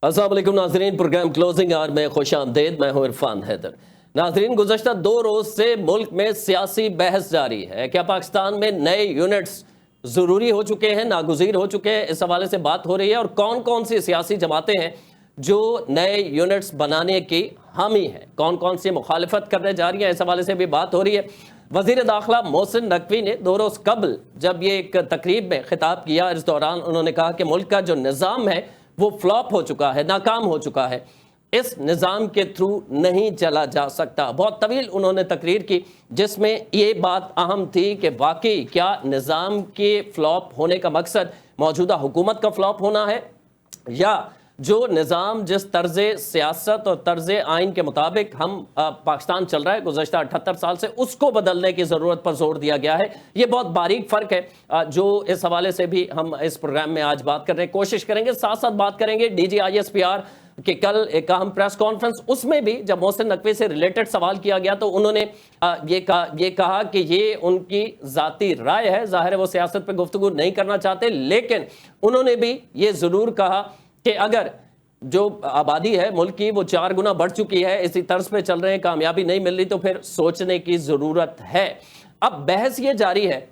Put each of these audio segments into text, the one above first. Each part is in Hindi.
अस्सलाम वालेकुम नाज़रीन, प्रोग्राम क्लोजिंग आवर में खुश आमदेद। मैं हूं इरफान हैदर। नाज़रीन, गुज़श्ता 2 रोज़ से मुल्क में सियासी बहस जारी है। क्या पाकिस्तान में नए यूनिट्स ज़रूरी हो चुके हैं, नागुज़ीर हो चुके हैं? इस हवाले से बात हो रही है। और कौन कौन सी सियासी जमातें हैं जो नए यूनिट्स बनाने की हामी हैं, कौन कौन सी मुखालिफत करने जा रही हैं, इस हवाले से भी बात हो रही है। वज़ीर दाखिला मोहसिन नकवी ने 2 रोज़ कबल जब ये एक तकरीब में खिताब किया, इस दौरान उन्होंने कहा कि मुल्क का जो निज़ाम है वो फ्लॉप हो चुका है, नाकाम हो चुका है, इस निज़ाम के थ्रू नहीं चला जा सकता। बहुत तवील उन्होंने तकरीर की जिसमें ये बात अहम थी कि वाकई क्या निज़ाम के फ्लॉप होने का मकसद मौजूदा हुकूमत का फ्लॉप होना है, या जो निज़ाम जिस तर्ज़ सियासत और तर्ज़ आइन के मुताबिक हम पाकिस्तान चल रहा है गुज़श्ता 78 साल से, उसको बदलने की ज़रूरत पर जोर दिया गया है। ये बहुत बारीक फ़र्क है जो इस हवाले से भी हम इस प्रोग्राम में आज बात करने की कोशिश करेंगे। साथ साथ बात करेंगे DGISPR कि कल एक अहम प्रेस कॉन्फ्रेंस, उसमें भी जब मोहसिन नकवी से रिलेटेड सवाल किया गया तो उन्होंने ये कहा कि ये उनकी ज़ाती राय है। ज़ाहिर है वो सियासत पर गुफ्तगू नहीं करना चाहते, लेकिन उन्होंने भी ये ज़रूर कहा कि अगर जो आबादी है मुल्क की वो 4 गुना बढ़ चुकी है, इसी तर्ज पे चल रहे हैं, कामयाबी नहीं मिल रही, तो फिर सोचने की ज़रूरत है। अब बहस ये जारी है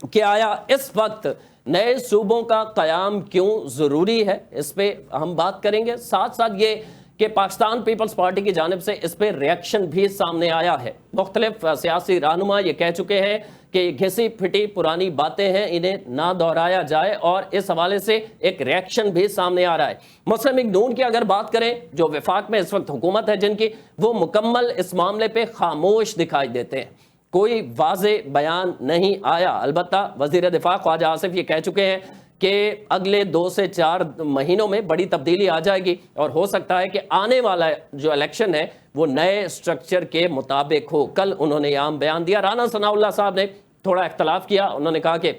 कि आया इस वक्त नए सूबों का क़याम क्यों ज़रूरी है, इस पर हम बात करेंगे। साथ साथ ये कि पाकिस्तान पीपल्स पार्टी की जानिब से इस पर रिएक्शन भी सामने आया है। मुख्तलिफ सियासी रहनुमा ये कह चुके हैं कि घिसी फिटी पुरानी बातें हैं, इन्हें ना दोहराया जाए, और इस हवाले से एक रिएक्शन भी सामने आ रहा है। मुस्लिम लीग नून की अगर बात करें, जो वफाक में इस वक्त हुकूमत है जिनकी, वो मुकम्मल इस मामले पर खामोश दिखाई देते हैं, कोई वाज़े बयान नहीं आया। अलबत्ता वज़ीर दिफा ख्वाजा आसिफ ये कह चुके हैं कि अगले 2 से 4 महीनों में बड़ी तब्दीली आ जाएगी और हो सकता है कि आने वाला जो इलेक्शन है वो नए स्ट्रक्चर के मुताबिक हो। कल उन्होंने आम बयान दिया। राना सनाउल्लाह साहब ने थोड़ा इख्तलाफ किया, उन्होंने कहा कि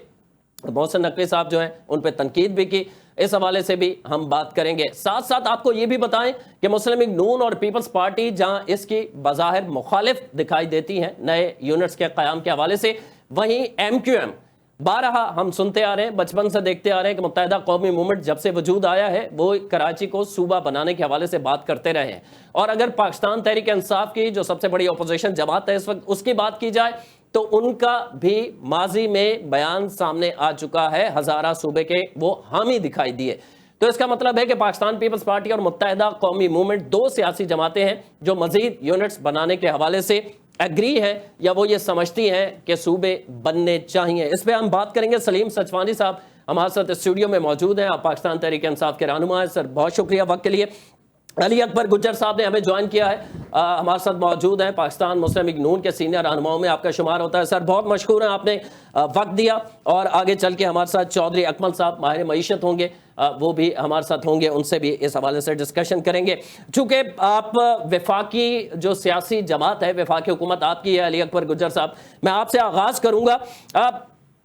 मोहसिन नकवी साहब जो हैं उन पर तनकीद भी की। इस हवाले से भी हम बात करेंगे। साथ साथ आपको ये भी बताएं कि मुस्लिम लीग नून और पीपल्स पार्टी जहां इसकी बज़ाहिर मुखालिफ दिखाई देती हैं नए यूनिट्स के क़याम के हवाले से, वहीं MQM बारहा हम सुनते आ रहे हैं, बचपन से देखते आ रहे हैं कि मुत्तहिदा कौमी मूवमेंट जब से वजूद आया है वो कराची को सूबा बनाने के हवाले से बात करते रहे हैं। और अगर पाकिस्तान तहरीक इंसाफ की जो सबसे बड़ी अपोजिशन जमात है इस वक्त, उसकी बात की जाए तो उनका भी माजी में बयान सामने आ चुका है, हज़ारा सूबे के वो हामी दिखाई दिए। तो इसका मतलब है कि पाकिस्तान पीपल्स पार्टी और मुत्तहिदा कौमी मूवमेंट 2 सियासी जमातें हैं जो मजीद यूनिट्स बनाने के हवाले से एग्री है, या वो ये समझती हैं कि सूबे बनने चाहिए। इस पर हम बात करेंगे। सलीम सचवानी साहब हमारे साथ स्टूडियो में मौजूद हैं, आप पाकिस्तान तहरीक इंसाफ के रहनुमा हैं। सर बहुत शुक्रिया वक्त के लिए। अली अकबर गुज्जर साहब ने हमें ज्वाइन किया है, हमारे साथ मौजूद हैं, पाकिस्तान मुस्लिम लीग नून के सीनियर रहनुमाओं में आपका शुमार होता है। सर बहुत मशहूर हैं, आपने वक्त दिया। और आगे चल के हमारे साथ चौधरी अकमल साहब माहिर मईशत होंगे, वो भी हमारे साथ होंगे, उनसे भी इस हवाले से डिस्कशन करेंगे। चूँकि आप वफाकी जो सियासी जमात है, वफाकी हुकूमत आपकी है अली अकबर गुज्जर साहब, मैं आपसे आगाज़ करूँगा।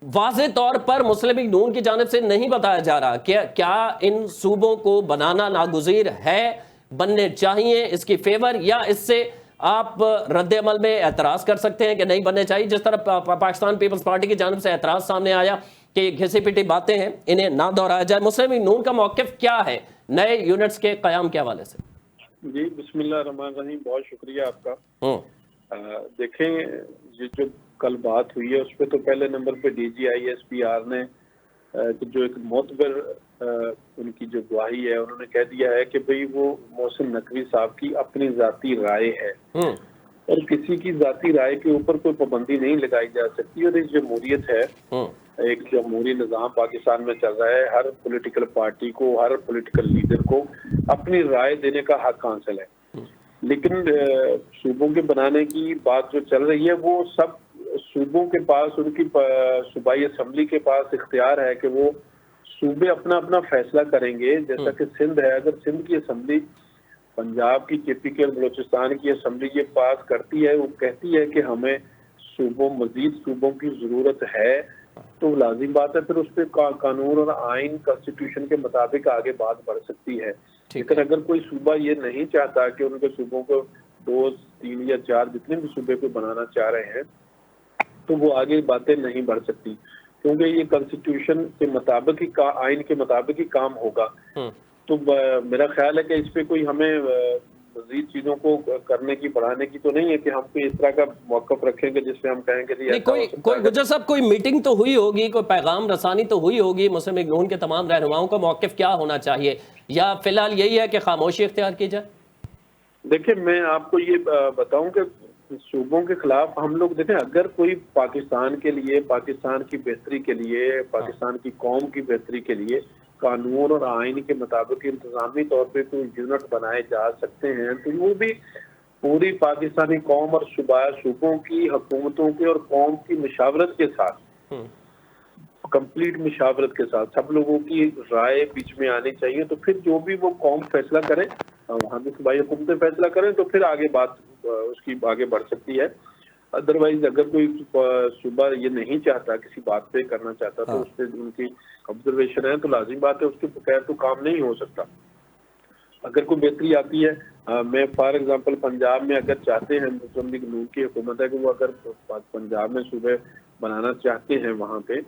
वाज़े तौर पर मुस्लिम लीग नून की जानिब से नहीं बताया जा रहा कि क्या इन सूबों को बनाना नागुज़ीर है, बनने चाहिए, इसकी फेवर, या इससे आप रद्द अमल में एतराज़ कर सकते हैं कि नहीं बनने चाहिए, जिस तरह पाकिस्तान पीपल्स पार्टी की जानिब से एतराज़ सामने आया कि घिसी पिटी बातें हैं, इन्हें ना दोहराया जाए। मुस्लिम लीग नून का मौक़िफ़ क्या है नए यूनिट्स के क़याम के हवाले से? जी बिस्मिल्लाह रहमान रहीम, बहुत शुक्रिया आपका। देखें, ये जो कल बात हुई है उस पर तो पहले नंबर पे DGISPR ने जो एक मोतबर उनकी जो गवाही है, उन्होंने कह दिया है कि भाई वो मोहसिन नकवी साहब की अपनी ज़ाती राय है और किसी की ज़ाती राय के ऊपर कोई पाबंदी नहीं लगाई जा सकती। और एक जमहूरियत है, एक जमहूरी निज़ाम पाकिस्तान में चल रहा है, हर पॉलिटिकल पार्टी को, हर पॉलिटिकल लीडर को अपनी राय देने का हक हासिल है। लेकिन सूबों के बनाने की बात जो चल रही है वो सब सूबों के पास, उनकी सूबाई असम्बली के पास इख्तियार है कि वो सूबे अपना अपना फैसला करेंगे। जैसा कि सिंध है, अगर सिंध की असम्बली, पंजाब की KPK, बलोचिस्तान की असम्बली ये पास करती है, वो कहती है कि हमें मजीद सूबों की जरूरत है, तो लाजिम बात है फिर उस पर कानून और आइन कॉन्स्टिट्यूशन के मुताबिक आगे बात बढ़ सकती है। लेकिन अगर कोई सूबा ये नहीं चाहता कि उनके सूबों को 2, 3 या 4 जितने भी सूबे को बनाना चाह रहे हैं, तो वो आगे बातें नहीं बढ़ सकती, क्योंकि ये कॉन्स्टिट्यूशन के मुताबिक ही, आइन के मुताबिक ही काम होगा। तो मेरा ख्याल है कि इस पे कोई हमें मजीद चीजों को करने की, बढ़ाने की तो नहीं है कि हम कोई इस तरह का मौकफ रखेंगे जिससे हम कहेंगे जी नहीं, कोई गुज्जर साहब कोई मीटिंग तो हुई होगी, कोई पैगाम रसानी तो हुई होगी मुस्लिम लीग नून के तमाम रहनुमाओं का मौक़िफ़ क्या होना चाहिए, या फिलहाल यही है कि खामोशी इख्तियार की जाए? देखिए, मैं आपको ये बताऊं कि सूबों के खिलाफ हम लोग देखें, अगर कोई पाकिस्तान के लिए, पाकिस्तान की बेहतरी के लिए, पाकिस्तान की कौम की बेहतरी के लिए कानून और आइन के मुताबिक इंतजामी तौर पे कोई यूनिट बनाए जा सकते हैं, तो वो भी पूरी पाकिस्तानी कौम और सूबों की हुकूमतों के और कौम की मशावरत के साथ, कंप्लीट मशावरत के साथ सब लोगों की राय बीच में आनी चाहिए। तो फिर जो भी वो कौम फैसला करे, वहाँ की सूबाई हुकूमतें फैसला करें, तो फिर आगे बात उसकी आगे बढ़ सकती है। अदरवाइज अगर कोई सूबा ये नहीं चाहता, किसी बात पे करना चाहता, तो उस पर उनकी ऑब्जर्वेशन है, तो लाजिम बात है उसके बगैर तो काम नहीं हो सकता। अगर कोई बेहतरी आती है, मैं फॉर एग्जांपल पंजाब में अगर चाहते हैं, मुस्लिम लीग नून की हुकूमत है कि वो अगर पंजाब में सूबे बनाना चाहते हैं वहाँ पे,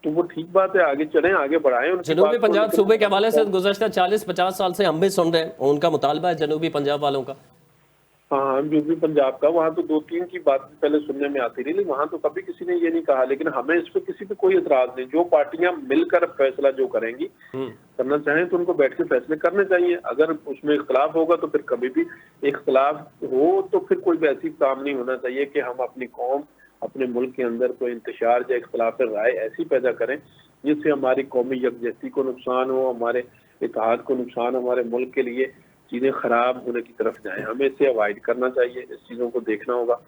तो वो ठीक बात है, आगे चलें, आगे बढ़ाएं। जनूबी पंजाब सूबे के हवाले से गुज़श्ता 40-50 साल से हम भी सुन रहे हैं, उनका मुतालबा है जनूबी पंजाब वालों का। हाँ, यूपी पंजाब का, वहाँ तो 2-3 की बात पहले सुनने में आती रही, वहाँ तो कभी किसी ने ये नहीं कहा। लेकिन हमें इस पर किसी पे कोई एतराज नहीं, जो पार्टियां मिलकर फैसला जो करेंगी, करना चाहें तो उनको बैठ के फैसले करने चाहिए। अगर उसमें इख्तलाफ होगा तो फिर कभी भी इख्तलाफ हो तो फिर कोई भी ऐसी काम नहीं होना चाहिए कि हम अपनी कौम, अपने मुल्क के अंदर कोई इंतशार या इख्तलाफ राय ऐसी पैदा करें जिससे हमारी कौमी यकजहती को नुकसान हो, हमारे इत्तेहाद को नुकसान, हमारे मुल्क के लिए चीजें खराब होने की तरफ जाएं। हमें इसे अवॉइड करना चाहिए, इस चीजों को देखना होगा।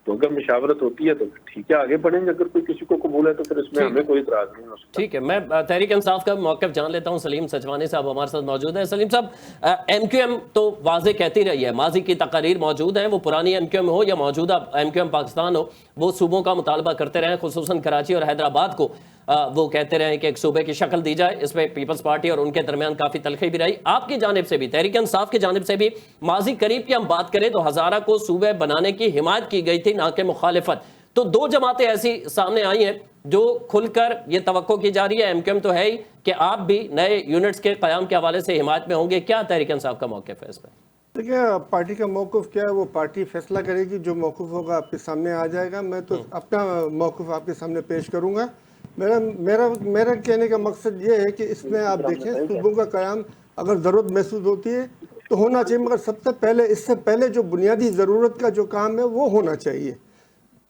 तो अगर मुशावरत होती है तो ठीक है, आगे बढ़ेंगे। अगर कोई किसी को कबूल है तो फिर इसमें हमें कोई इतराज नहीं हो सकता। ठीक है, मैं तहरीक इंसाफ का मौक़िफ़ जान लेता हूं। सलीम सचवानी साहब हमारे साथ मौजूद हैं। सलीम साहब, MQM तो वाज़े कहती रही है, माजी की तकारीर मौजूद हैं, वो पुरानी MQM हो या मौजूदा MQM पाकिस्तान हो, वो सूबों का मुतालबा करते रहे, खुसूसन कराची और हैदराबाद को वो कहते रहे कि एक सूबे की शक्ल दी जाए। इस पर पीपल्स पार्टी और उनके दरमियान काफ़ी तलखी भी रही। आपकी जानिब से भी, तहरीक इंसाफ की जानिब से भी, माजी करीब की हम बात करें तो हज़ारा को सूबे बनाने की हिमायत की गई थी, ना कि मुखालिफत। तो 2 जमातें ऐसी सामने आई हैं जो खुलकर ये तवक्को की जा रही है, MQM तो है ही, कि आप भी नए यूनिट्स के क़याम के हवाले से हिमायत में होंगे। क्या तहरीक इंसाफ का मौक़िफ़ है इस पर? देखिए, पार्टी का मौक़िफ़ क्या है वो पार्टी फैसला करेगी, जो मौक़िफ़ होगा आपके सामने आ जाएगा। मैं तो अपना मौक़िफ़ आपके सामने पेश करूँगा। मेरा कहने का मकसद ये है कि इसमें आप देखें, सूबों का क़याम अगर ज़रूरत महसूस होती है तो होना चाहिए, मगर सबसे पहले, इससे पहले जो बुनियादी ज़रूरत का जो काम है वो होना चाहिए।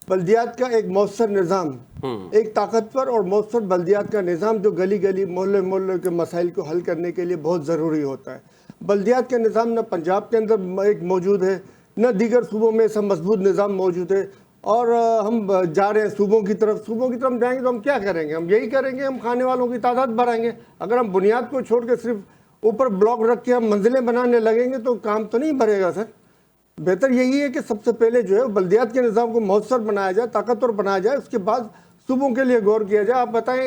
बल्दियात का एक मौसर निज़ाम, एक ताकतवर और मौसर बल्दियात का निज़ाम जो गली गली, मोहल्ले मोहल्ले के मसाइल को हल करने के लिए बहुत ज़रूरी होता है। बल्दियात का निज़ाम न पंजाब के अंदर एक मौजूद है, न दीगर सूबों में ऐसा मजबूत निज़ाम मौजूद है। और हम जा रहे हैं सूबों की तरफ जाएंगे तो हम क्या करेंगे? हम यही करेंगे, हम खाने वालों की तादाद बढ़ाएंगे। अगर हम बुनियाद को छोड़ के सिर्फ ऊपर ब्लॉक रख के हम मंजिलें बनाने लगेंगे तो काम तो नहीं बढ़ेगा सर। बेहतर यही है कि सबसे पहले जो है बल्दियात के निज़ाम को मौसर बनाया जाए, ताकतवर बनाया जाए, उसके बाद सूबों के लिए गौर किया जाए। आप बताएं,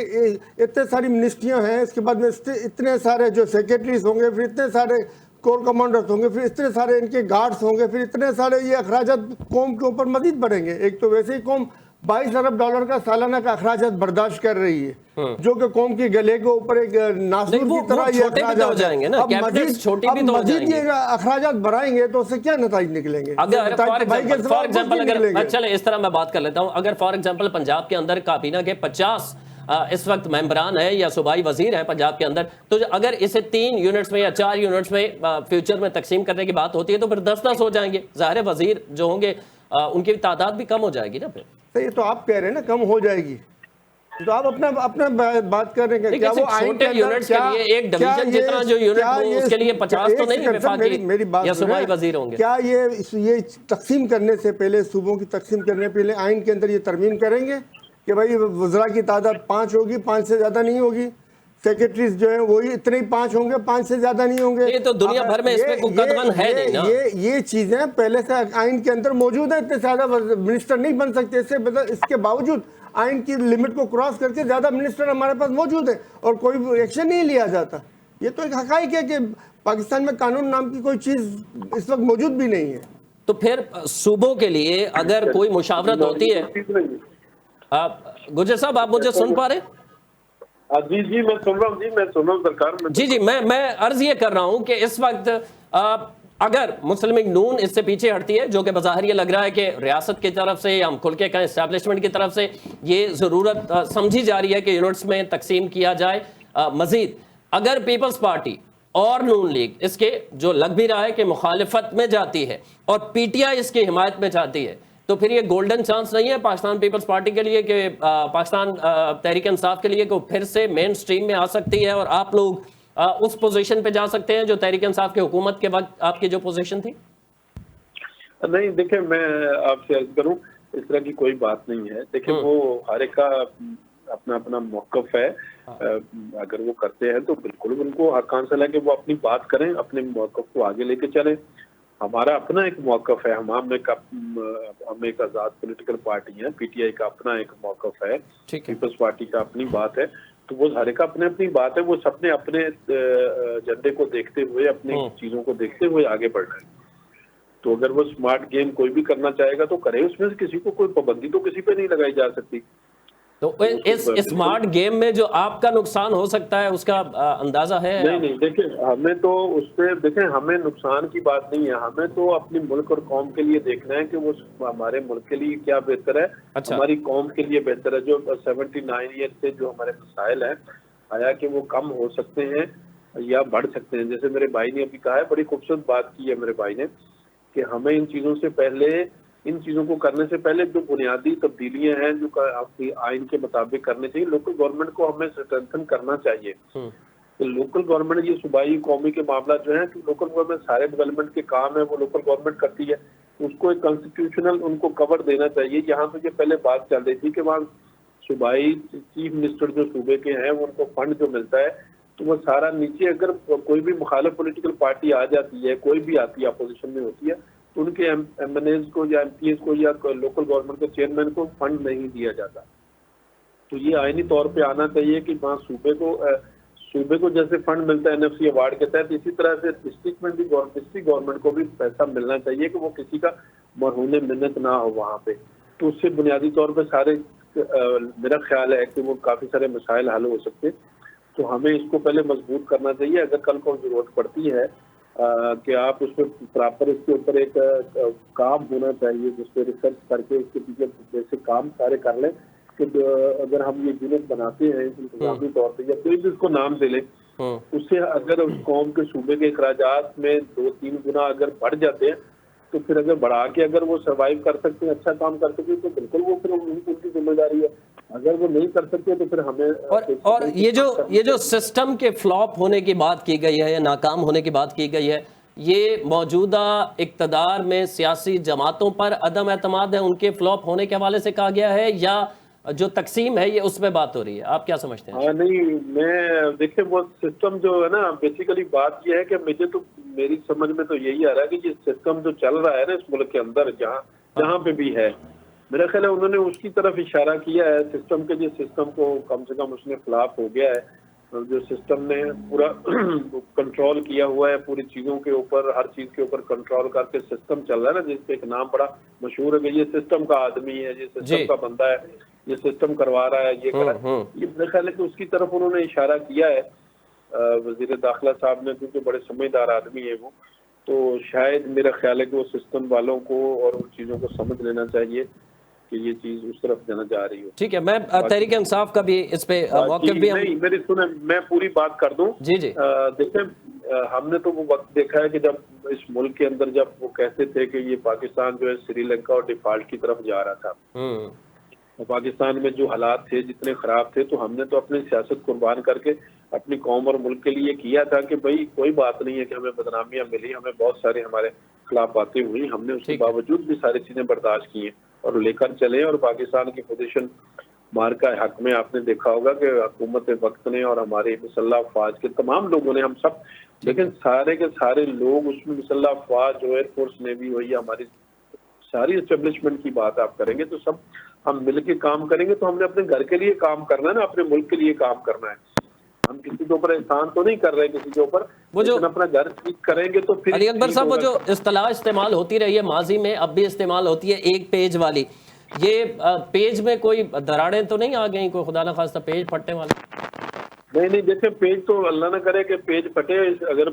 इतने सारी मिनिस्ट्रियाँ हैं, इसके बाद में इतने सारे जो सेक्रेटरीज होंगे, फिर इतने सारे कोर कमांडर्स होंगे, फिर इतने सारे इनके गार्ड्स होंगे, फिर इतने सारे ये अखराजात कौम के ऊपर मजीद बढ़ेंगे। एक तो वैसे ही कौम $22 अरब का सालाना का अखराजात बर्दाश्त कर रही है, जो कि कौम के गले के ऊपर एक नासूर की तरह ये अखराजात हो जाएंगे ना। अब मजीद ये अखराजात बढ़ाएंगे तो उससे क्या नतीजे निकलेंगे? अगर फॉर एग्जांपल, चले इस तरह मैं बात कर लेता हूं, अगर फॉर एग्जांपल पंजाब के अंदर काबीना के 50 इस वक्त मेंबरान है या सूबाई वजीर हैं पंजाब के अंदर, तो अगर इसे 3 यूनिट्स में या 4 यूनिट्स में फ्यूचर में तकसीम करने की बात होती है तो फिर 10-10 हो जाएंगे। ज़ाहिर वजीर जो होंगे उनकी तादाद भी कम हो जाएगी ना। फिर तो ये तो आप कह रहे हैं ना कम हो जाएगी, तो आप अपना बात कर रहे हैं। क्या वो छोटे यूनिट्स के लिए एक डिवीजन जितना जो यूनिट हो उसके लिए 50 तो नहीं वफाकी मेरी बात या सूबाई वजीर होंगे? क्या ये तकसीम करने से पहले, सूबों की तकसीम करने से पहले आइन के अंदर ये तरमीम करेंगे कि भाई वज़रा की तादाद 5 होगी, 5 से ज़्यादा नहीं होगी, सेक्रेटरीज जो है वही इतने ही 5 होंगे, 5 से ज़्यादा नहीं होंगे? ये तो दुनिया भर में इसमें कोई कदम है नहीं ना। ये चीज़ें पहले से आइन के अंदर मौजूद है। इतने ज़्यादा मिनिस्टर नहीं बन सकते, इसके बावजूद आइन की लिमिट को क्रॉस करके ज़्यादा मिनिस्टर हमारे पास मौजूद है और कोई एक्शन नहीं लिया जाता। ये तो एक हक़ाइक़ है कि पाकिस्तान में कानून नाम की कोई चीज़ इस वक्त मौजूद भी नहीं है। तो फिर सूबों के लिए अगर कोई मुशावरत होती है, गुज्जर साहब आप मुझे सुन पा रहे? जी जी, मैं सुन रहा हूँ जी, मैं सुन रहा हूँ सरकार। जी जी, मैं अर्ज ये कर रहा हूं कि इस वक्त अगर मुस्लिम लीग नून इससे पीछे हटती है, जो कि बज़ाहिर ये लग रहा है कि रियासत की तरफ से या हम खुल के कहें एस्टैब्लिशमेंट की तरफ से ये ज़रूरत समझी जा रही है कि यूनिट्स में तकसीम किया जाए। मजीद अगर पीपल्स पार्टी और नून लीग इसके जो लग भी रहा है कि मुखालिफत में जाती है और पीटीआई इसकी हिमायत में जाती है, तो फिर ये गोल्डन चांस नहीं है पाकिस्तान पीपल्स पार्टी के लिए कि पाकिस्तान तहरीक इंसाफ के लिए कि वो फिर से मेन स्ट्रीम में आ सकती है और आप लोग उस पोजीशन पे जा सकते हैं जो तहरीक इंसाफ की हुकूमत के वक्त आपकी जो पोजीशन थी? नहीं, देखिए मैं आपसे अर्ज करूं, इस तरह की कोई बात नहीं है। देखिए वो हर एक का अपना अपना मौकफ है। अगर वो करते हैं तो बिल्कुल उनको हक हासिल है कि वो अपनी बात करें, अपने मौकफ को आगे लेके चलें। हमारा अपना एक मौकफ है, हम एक आजाद पॉलिटिकल पार्टी है, पीटीआई का अपना एक मौकफ है, पीपल्स पार्टी का अपनी बात है। तो वो हर एक अपने अपनी बात है, वो सबने अपने एजेंडे को देखते हुए, अपनी चीजों को देखते हुए आगे बढ़ना है। तो अगर वो स्मार्ट गेम कोई भी करना चाहेगा तो करे, उसमें से किसी को कोई पाबंदी तो किसी पे नहीं लगाई जा सकती। तो इस स्मार्ट गेम में जो आपका नुकसान हो सकता है उसका अंदाजा है? नहीं, देखिए हमें तो उस पर, देखें हमें नुकसान की बात नहीं है, हमें तो अपनी मुल्क और कौम के लिए देखना है कि वो हमारे मुल्क के लिए क्या बेहतर है। अच्छा। हमारी कौम के लिए बेहतर है। जो 79 ईयर से जो हमारे मसाइल हैं, आया कि वो कम हो सकते हैं या बढ़ सकते हैं। जैसे मेरे भाई ने अभी कहा है, बड़ी खूबसूरत बात की है मेरे भाई ने, कि हमें इन चीज़ों से पहले, इन चीज़ों को करने से पहले जो बुनियादी तब्दीलियां हैं जो आपकी आइन के मुताबिक करने चाहिए, लोकल गवर्नमेंट को हमें स्ट्रेंथन करना चाहिए। तो लोकल गवर्नमेंट, ये सूबाई कौमी के मामला जो है, कि लोकल गवर्नमेंट सारे डेवलपमेंट के काम है वो लोकल गवर्नमेंट करती है, उसको एक कॉन्स्टिट्यूशनल उनको कवर देना चाहिए। यहाँ तो ये पहले बात चल रही थी कि वहाँ सूबाई चीफ मिनिस्टर जो सूबे के हैं, वो उनको फंड जो मिलता है तो वो सारा नीचे, अगर कोई भी मुखालिफ पॉलिटिकल पार्टी आ जाती है, कोई भी आती है, अपोजिशन में होती है, तो उनके एमएनएज को या एमपीएस को या लोकल गवर्नमेंट के चेयरमैन को फंड नहीं दिया जाता। तो ये आईनी तौर पे आना चाहिए कि वहाँ सूबे को जैसे फंड मिलता है एनएफसी अवार्ड के तहत, इसी तरह से डिस्ट्रिक्ट गवर्नमेंट को भी पैसा मिलना चाहिए कि वो किसी का मरहूने मिन्नत ना हो वहाँ पे। तो उससे बुनियादी तौर पर सारे मेरा ख्याल है कि वो काफ़ी सारे मसाइल हल हो सकते। तो हमें इसको पहले मजबूत करना चाहिए। अगर कल को जरूरत पड़ती है कि आप उसमें प्रॉपर, इसके ऊपर एक काम होना चाहिए जिसपे रिसर्च करके उसके पीछे जैसे काम सारे कर लें कि अगर हम ये यूनिट बनाते हैं इंतजामी तौर पे या कोई भी उसको नाम दे लें, उससे अगर उस कौम के सूबे के अखराजात में 2-3 गुना अगर बढ़ जाते हैं, तो फिर अगर बढ़ा के अगर वो सर्वाइव कर सकते हैं, अच्छा काम कर सकते हैं, तो बिल्कुल वो फिर उनकी जिम्मेदारी है। अगर वो नहीं कर सकते तो फिर हमें और ये जो सिस्टम के फ्लॉप होने की बात की गई है या नाकाम होने की बात की गई है, ये मौजूदा इक़्तिदार में सियासी जमातों पर अदम एतमाद है, उनके फ्लॉप होने के हवाले से कहा गया है, या जो तकसीम है ये उसमें बात हो रही है? आप क्या समझते हैं? हाँ, नहीं, मैं देखिए वो सिस्टम जो है ना, बेसिकली बात ये है कि मुझे तो, मेरी समझ में तो यही आ रहा है कि ये सिस्टम जो चल रहा है ना इस मुल्क के अंदर, जहाँ पे भी है, मेरा ख्याल है उन्होंने उसकी तरफ इशारा किया है सिस्टम के, जिस सिस्टम को कम से कम उसने फ्लॉप हो गया है, जो सिस्टम ने पूरा कंट्रोल किया हुआ है पूरी चीज़ों के ऊपर, हर चीज़ के ऊपर कंट्रोल करके सिस्टम चल रहा है ना, जिसका एक नाम बड़ा मशहूर है कि ये सिस्टम का आदमी है, ये सिस्टम का बंदा है, ये सिस्टम करवा रहा है, ये कर रहा है। ये मेरे ख्याल है कि उसकी तरफ उन्होंने इशारा किया है वजीर दाखिला साहब ने, क्योंकि बड़े समझदार आदमी है वो। तो शायद मेरा ख्याल है कि वो सिस्टम वालों को और उन चीज़ों को समझ लेना चाहिए कि ये चीज उस तरफ जाना जा रही हो। ठीक है, मैं तहरीक इंसाफ का भी इस पे मौक़िफ़ भी नहीं, मेरी सुने, मैं पूरी बात कर दूं। जी जी। देखें, हमने तो वो वक्त देखा है कि जब इस मुल्क के अंदर जब वो कहते थे कि ये पाकिस्तान जो है श्रीलंका और डिफॉल्ट की तरफ जा रहा था, तो पाकिस्तान में जो हालात थे जितने खराब थे, तो हमने तो अपनी सियासत कुर्बान करके अपनी कौम और मुल्क के लिए किया था कि भाई कोई बात नहीं है कि हमें बदनामियां मिली, हमें बहुत सारे हमारे खिलाफ बातें हुई, हमने उसके बावजूद भी सारी चीजें बर्दाश्त की हैं और लेकर चले। और पाकिस्तान की पोजीशन मार्का हक में आपने देखा होगा कि हुकूमत वक्त ने और हमारे मुसल्लह अफवाज के तमाम लोगों ने, हम सब, लेकिन सारे के सारे लोग उसमें, मुसल्लह अफवाज जो एयरफोर्स नेवी हुई, हमारी सारी एस्टेब्लिशमेंट की बात आप करेंगे तो सब हम मिल के काम करेंगे। तो हमने अपने घर के लिए काम करना है ना, अपने मुल्क के लिए काम करना है। हम किसी के ऊपर एहसान तो नहीं कर रहे किसी के ऊपर, वो जो अपना घर ठीक करेंगे तो फिर। अली अकबर साहब, वो जो इस्तिलाह इस्तेमाल होती रही है माजी में, अब भी इस्तेमाल होती है, एक पेज वाली, ये पेज में कोई दरारें तो नहीं आ गई, कोई खुदा न खास्ता पेज फटने वाला? नहीं नहीं, देखिए पेज तो अल्लाह ना करे कि पेज फटे। अगर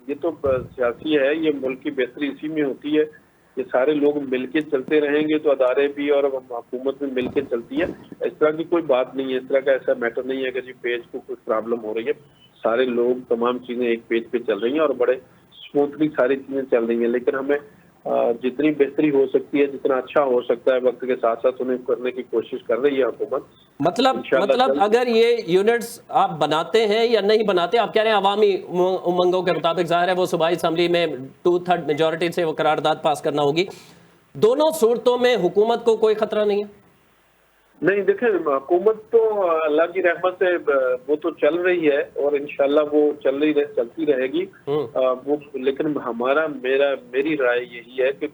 ये तो सियासी है, ये मुल्क की बेहतरी इसी में होती है कि सारे लोग मिलके चलते रहेंगे तो अदारे भी और हुकूमत भी मिलके चलती है। इस तरह की कोई बात नहीं है, इस तरह का ऐसा मैटर नहीं है कि जी पेज को कुछ प्रॉब्लम हो रही है। सारे लोग तमाम चीजें एक पेज पे चल रही हैं और बड़े स्मूथली सारी चीजें चल रही हैं। लेकिन हमें जितनी बेहतरी हो सकती है, जितना अच्छा हो सकता है वक्त के साथ साथ उन्हें करने की कोशिश कर रही है हुकूमत। मतलब अगर ये यूनिट्स आप बनाते हैं या नहीं बनाते, आप कह रहे हैं अवामी उमंगों के मुताबिक, जाहिर है वो सूबाई असम्बली में 2/3 मेजोरिटी से वो करारदाद पास करना होगी। दोनों सूरतों में हुकूमत को कोई खतरा नहीं है? नहीं, देखें हुकूमत तो अल्लाह की रहमत से वो तो चल रही है और इंशाल्लाह वो चलती रहेगी वो। लेकिन मेरी राय यही है कि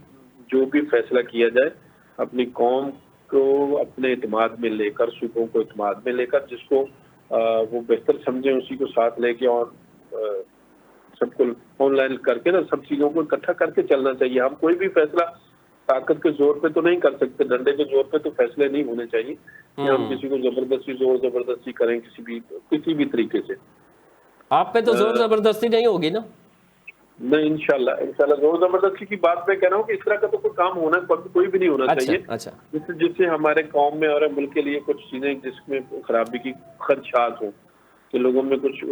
जो भी फैसला किया जाए अपनी कौम को अपने इत्मीनान में लेकर, सूबों को इत्मीनान में लेकर, जिसको वो बेहतर समझे उसी को साथ लेके और सबको ऑनलाइन करके ना सब चीजों को इकट्ठा करके चलना चाहिए। हम कोई भी फैसला ताकत के जोर पे तो नहीं कर सकते, डंडे के जोर पे तो फैसले नहीं होने चाहिए कि हम किसी को जोर जबरदस्ती करें किसी भी तरीके से। आप पे तो जोर जबरदस्ती नहीं होगी ना? नहीं, इंशाल्लाह जोर जबरदस्ती की बात मैं कह रहा हूँ कि इस तरह का तो कोई काम होना कोई भी नहीं होना चाहिए। अच्छा। जिससे हमारे कौम में और मुल्क के लिए कुछ चीजें जिसमें खराबी की खदशात हो, कि लोगों में कुछ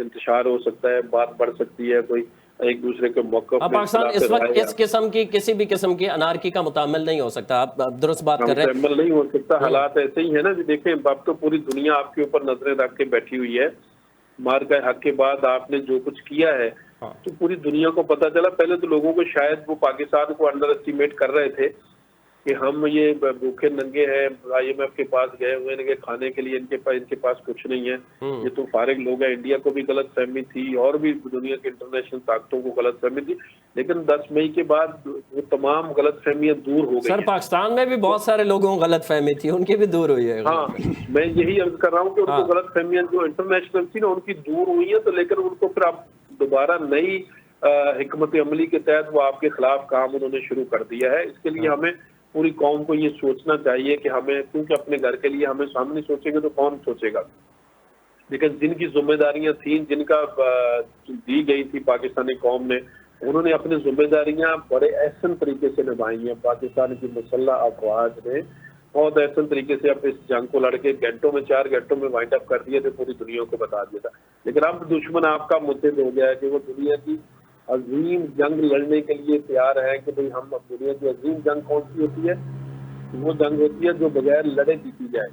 इंतशार हो सकता है, बात बढ़ सकती है, कोई एक दूसरे के मौके। पाकिस्तान इस वक्त इस किस्म की किसी भी किस्म की अनारकी का मुतामिल नहीं हो सकता। आप दुरुस्त बात कर रहे हैं। मुतामिल नहीं हो सकता, हालात ऐसे ही है ना। देखें अब तो पूरी दुनिया आपके ऊपर नजरें रख के बैठी हुई है। मार का हक के बाद आपने जो कुछ किया है तो पूरी दुनिया को पता चला। पहले तो लोगों को शायद वो पाकिस्तान को अंडर एस्टिमेट कर रहे थे कि हम ये भूखे नंगे हैं, IMF के पास गए हुए हैं खाने के लिए, इनके पास कुछ नहीं है, ये तो फारिग लोग हैं। इंडिया को भी गलत फहमी थी और भी दुनिया के इंटरनेशनल ताकतों को गलत फहमी थी। लेकिन 10 मई के बाद वो तमाम गलत फहमियां दूर हो गई। सर पाकिस्तान में भी बहुत सारे लोगों को गलत फहमी थी, उनकी भी दूर हुई है। हाँ, मैं यही अर्ज कर रहा हूँ कि उनको गलत फहमियां जो इंटरनेशनल थी ना उनकी दूर हुई है। तो लेकिन उनको फिर आप दोबारा नई हिकमत अमली के तहत वो आपके खिलाफ काम उन्होंने शुरू कर दिया है। इसके लिए हमें पूरी कौम को ये सोचना चाहिए कि हमें, क्योंकि अपने घर के लिए हमें सामने सोचेंगे तो कौन सोचेगा। लेकिन जिनकी जिम्मेदारियां थी, जिनका दी गई थी पाकिस्तानी कौम ने, उन्होंने अपनी जिम्मेदारियां बड़े एहसन तरीके से निभाई हैं। पाकिस्तान की मुसल्लह अफवाज ने बहुत एहसन तरीके से अब इस जंग को लड़के घंटों में 4 घंटों में वाइंड अप कर दिए थे, पूरी दुनिया को बता दिया था। लेकिन अब दुश्मन आपका मुद्दे हो गया है कि वो दुनिया की अजीम जंग लड़ने के लिए तैयार है कि भाई हम दुनिया की अजीम जंग कौन सी होती है? वो जंग होती है जो बगैर लड़े जीती जाए।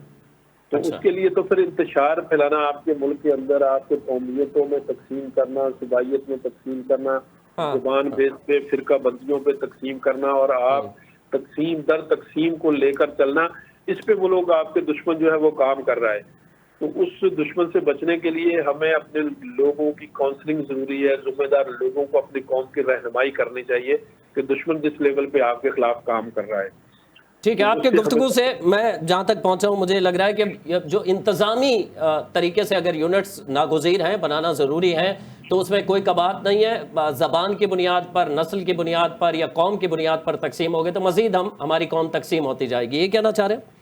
तो उसके लिए तो फिर इंतशार फैलाना आपके मुल्क के अंदर, आपके कौमियतों में तकसीम करना, सूबाइयत में तकसीम करना, जुबान बेस पे फिरका बंदियों पे तकसीम करना और आप तकसीम दर तकसीम को लेकर चलना, इस पे वो लोग आपके दुश्मन जो है वो काम कर रहा है। तो उस दुश्मन से बचने के लिए हमें अपने लोगों की काउंसलिंग जरूरी है। जिम्मेदार लोगों को अपनी कौम की रहनुमाई करनी चाहिए कि दुश्मन जिस लेवल पे आपके खिलाफ काम कर रहा है। ठीक है, आपके गुफ्तगू से मैं जहाँ तक पहुँचा हूँ, मुझे लग रहा है कि जो इंतज़ामी तरीके से अगर यूनिट्स नागुज़ीर हैं, बनाना ज़रूरी है, तो उसमें कोई कबात नहीं है। ज़बान की बुनियाद पर, नस्ल की बुनियाद पर या कौम की बुनियाद पर तकसीम हो गए तो मज़ीद हमारी कौम तकसीम होती जाएगी। ये कहना चाह रहे हैं?